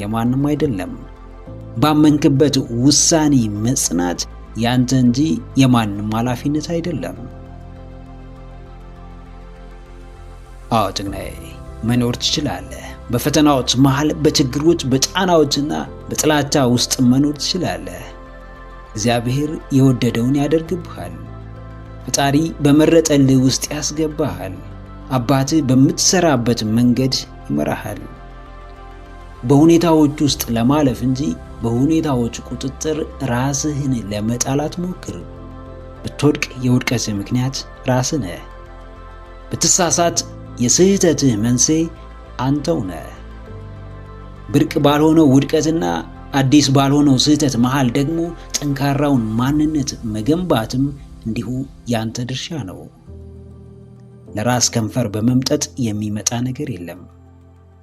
የማንም አይደለም። ባመንክበት ውሳኔ መጽናት ያንተ እንጂ የማንም ኃላፊነት አይደለም። አዎ ጀግናዬ፣ መኖር ትችላለህ። በፈተናዎች መሃል፣ በችግሮች፣ በጫናዎችና በጥላቻ ውስጥ መኖር ትችላለህ። እግዚአብሔር የወደደውን ያደርግብሃል። ፈጣሪ በመረጠልህ ውስጥ ያስገባሃል። አባትህ በምትሰራበት መንገድ ይመራሃል። በሁኔታዎች ውስጥ ለማለፍ እንጂ በሁኔታዎች ቁጥጥር ራስህን ለመጣል አትሞክር። ብትወድቅ የውድቀትህ ምክንያት ራስህ ነህ። ብትሳሳት የስህተትህ መንስኤ አንተው ነህ። ብርቅ ባልሆነው ውድቀትና አዲስ ባልሆነው ስህተት መሃል ደግሞ ጠንካራውን ማንነት መገንባትም እንዲሁ ያንተ ድርሻ ነው። ለራስ ከንፈር በመምጠጥ የሚመጣ ነገር የለም።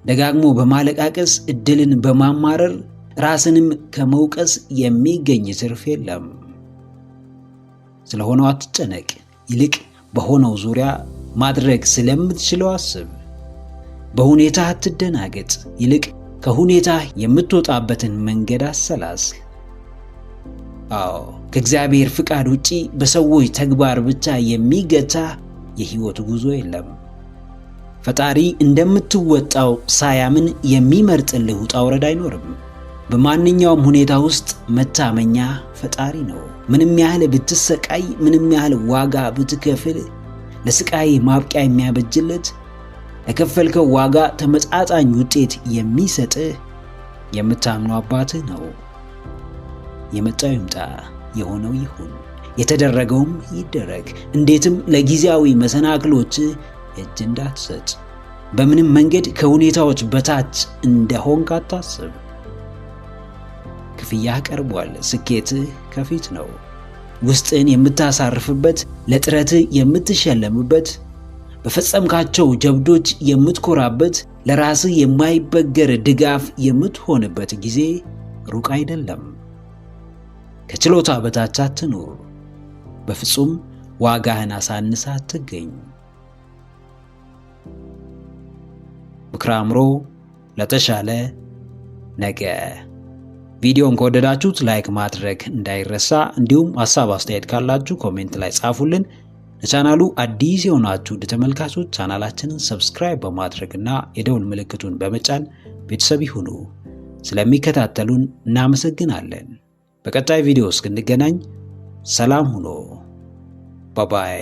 ደጋግሞ በማለቃቀስ እድልን በማማረር ራስንም ከመውቀስ የሚገኝ ትርፍ የለም። ስለሆነው አትጨነቅ። ይልቅ በሆነው ዙሪያ ማድረግ ስለምትችለው አስብ። በሁኔታ አትደናገጥ። ይልቅ ከሁኔታ የምትወጣበትን መንገድ አሰላስል። አዎ፣ ከእግዚአብሔር ፍቃድ ውጪ በሰዎች ተግባር ብቻ የሚገታ የህይወት ጉዞ የለም። ፈጣሪ እንደምትወጣው ሳያምን የሚመርጥልህ ውጣ ውረድ አይኖርም። በማንኛውም ሁኔታ ውስጥ መታመኛ ፈጣሪ ነው። ምንም ያህል ብትሰቃይ፣ ምንም ያህል ዋጋ ብትከፍል፣ ለስቃይ ማብቂያ የሚያበጅለት ለከፈልከው ዋጋ ተመጣጣኝ ውጤት የሚሰጥህ የምታምነው አባትህ ነው። የመጣው ይምጣ፣ የሆነው ይሁን፣ የተደረገውም ይደረግ። እንዴትም ለጊዜያዊ መሰናክሎች እጅ እንዳትሰጥ። በምንም መንገድ ከሁኔታዎች በታች እንደሆንክ አታስብ። ክፍያህ ቀርቧል። ስኬትህ ከፊት ነው። ውስጥን የምታሳርፍበት፣ ለጥረትህ የምትሸለምበት፣ በፈጸምካቸው ጀብዶች የምትኮራበት፣ ለራስህ የማይበገር ድጋፍ የምትሆንበት ጊዜ ሩቅ አይደለም። ከችሎታ በታች አትኑር። በፍጹም ዋጋህን አሳንሰህ አትገኝ። ምክረ አእምሮ ለተሻለ ነገ። ቪዲዮን ከወደዳችሁት ላይክ ማድረግ እንዳይረሳ፣ እንዲሁም ሐሳብ አስተያየት ካላችሁ ኮሜንት ላይ ጻፉልን። ለቻናሉ አዲስ የሆናችሁ ተመልካቾች ቻናላችንን ሰብስክራይብ በማድረግና የደውል ምልክቱን በመጫን ቤተሰብ ይሁኑ። ስለሚከታተሉን እናመሰግናለን። በቀጣይ ቪዲዮ እስክንገናኝ ሰላም ሁኑ። ባባይ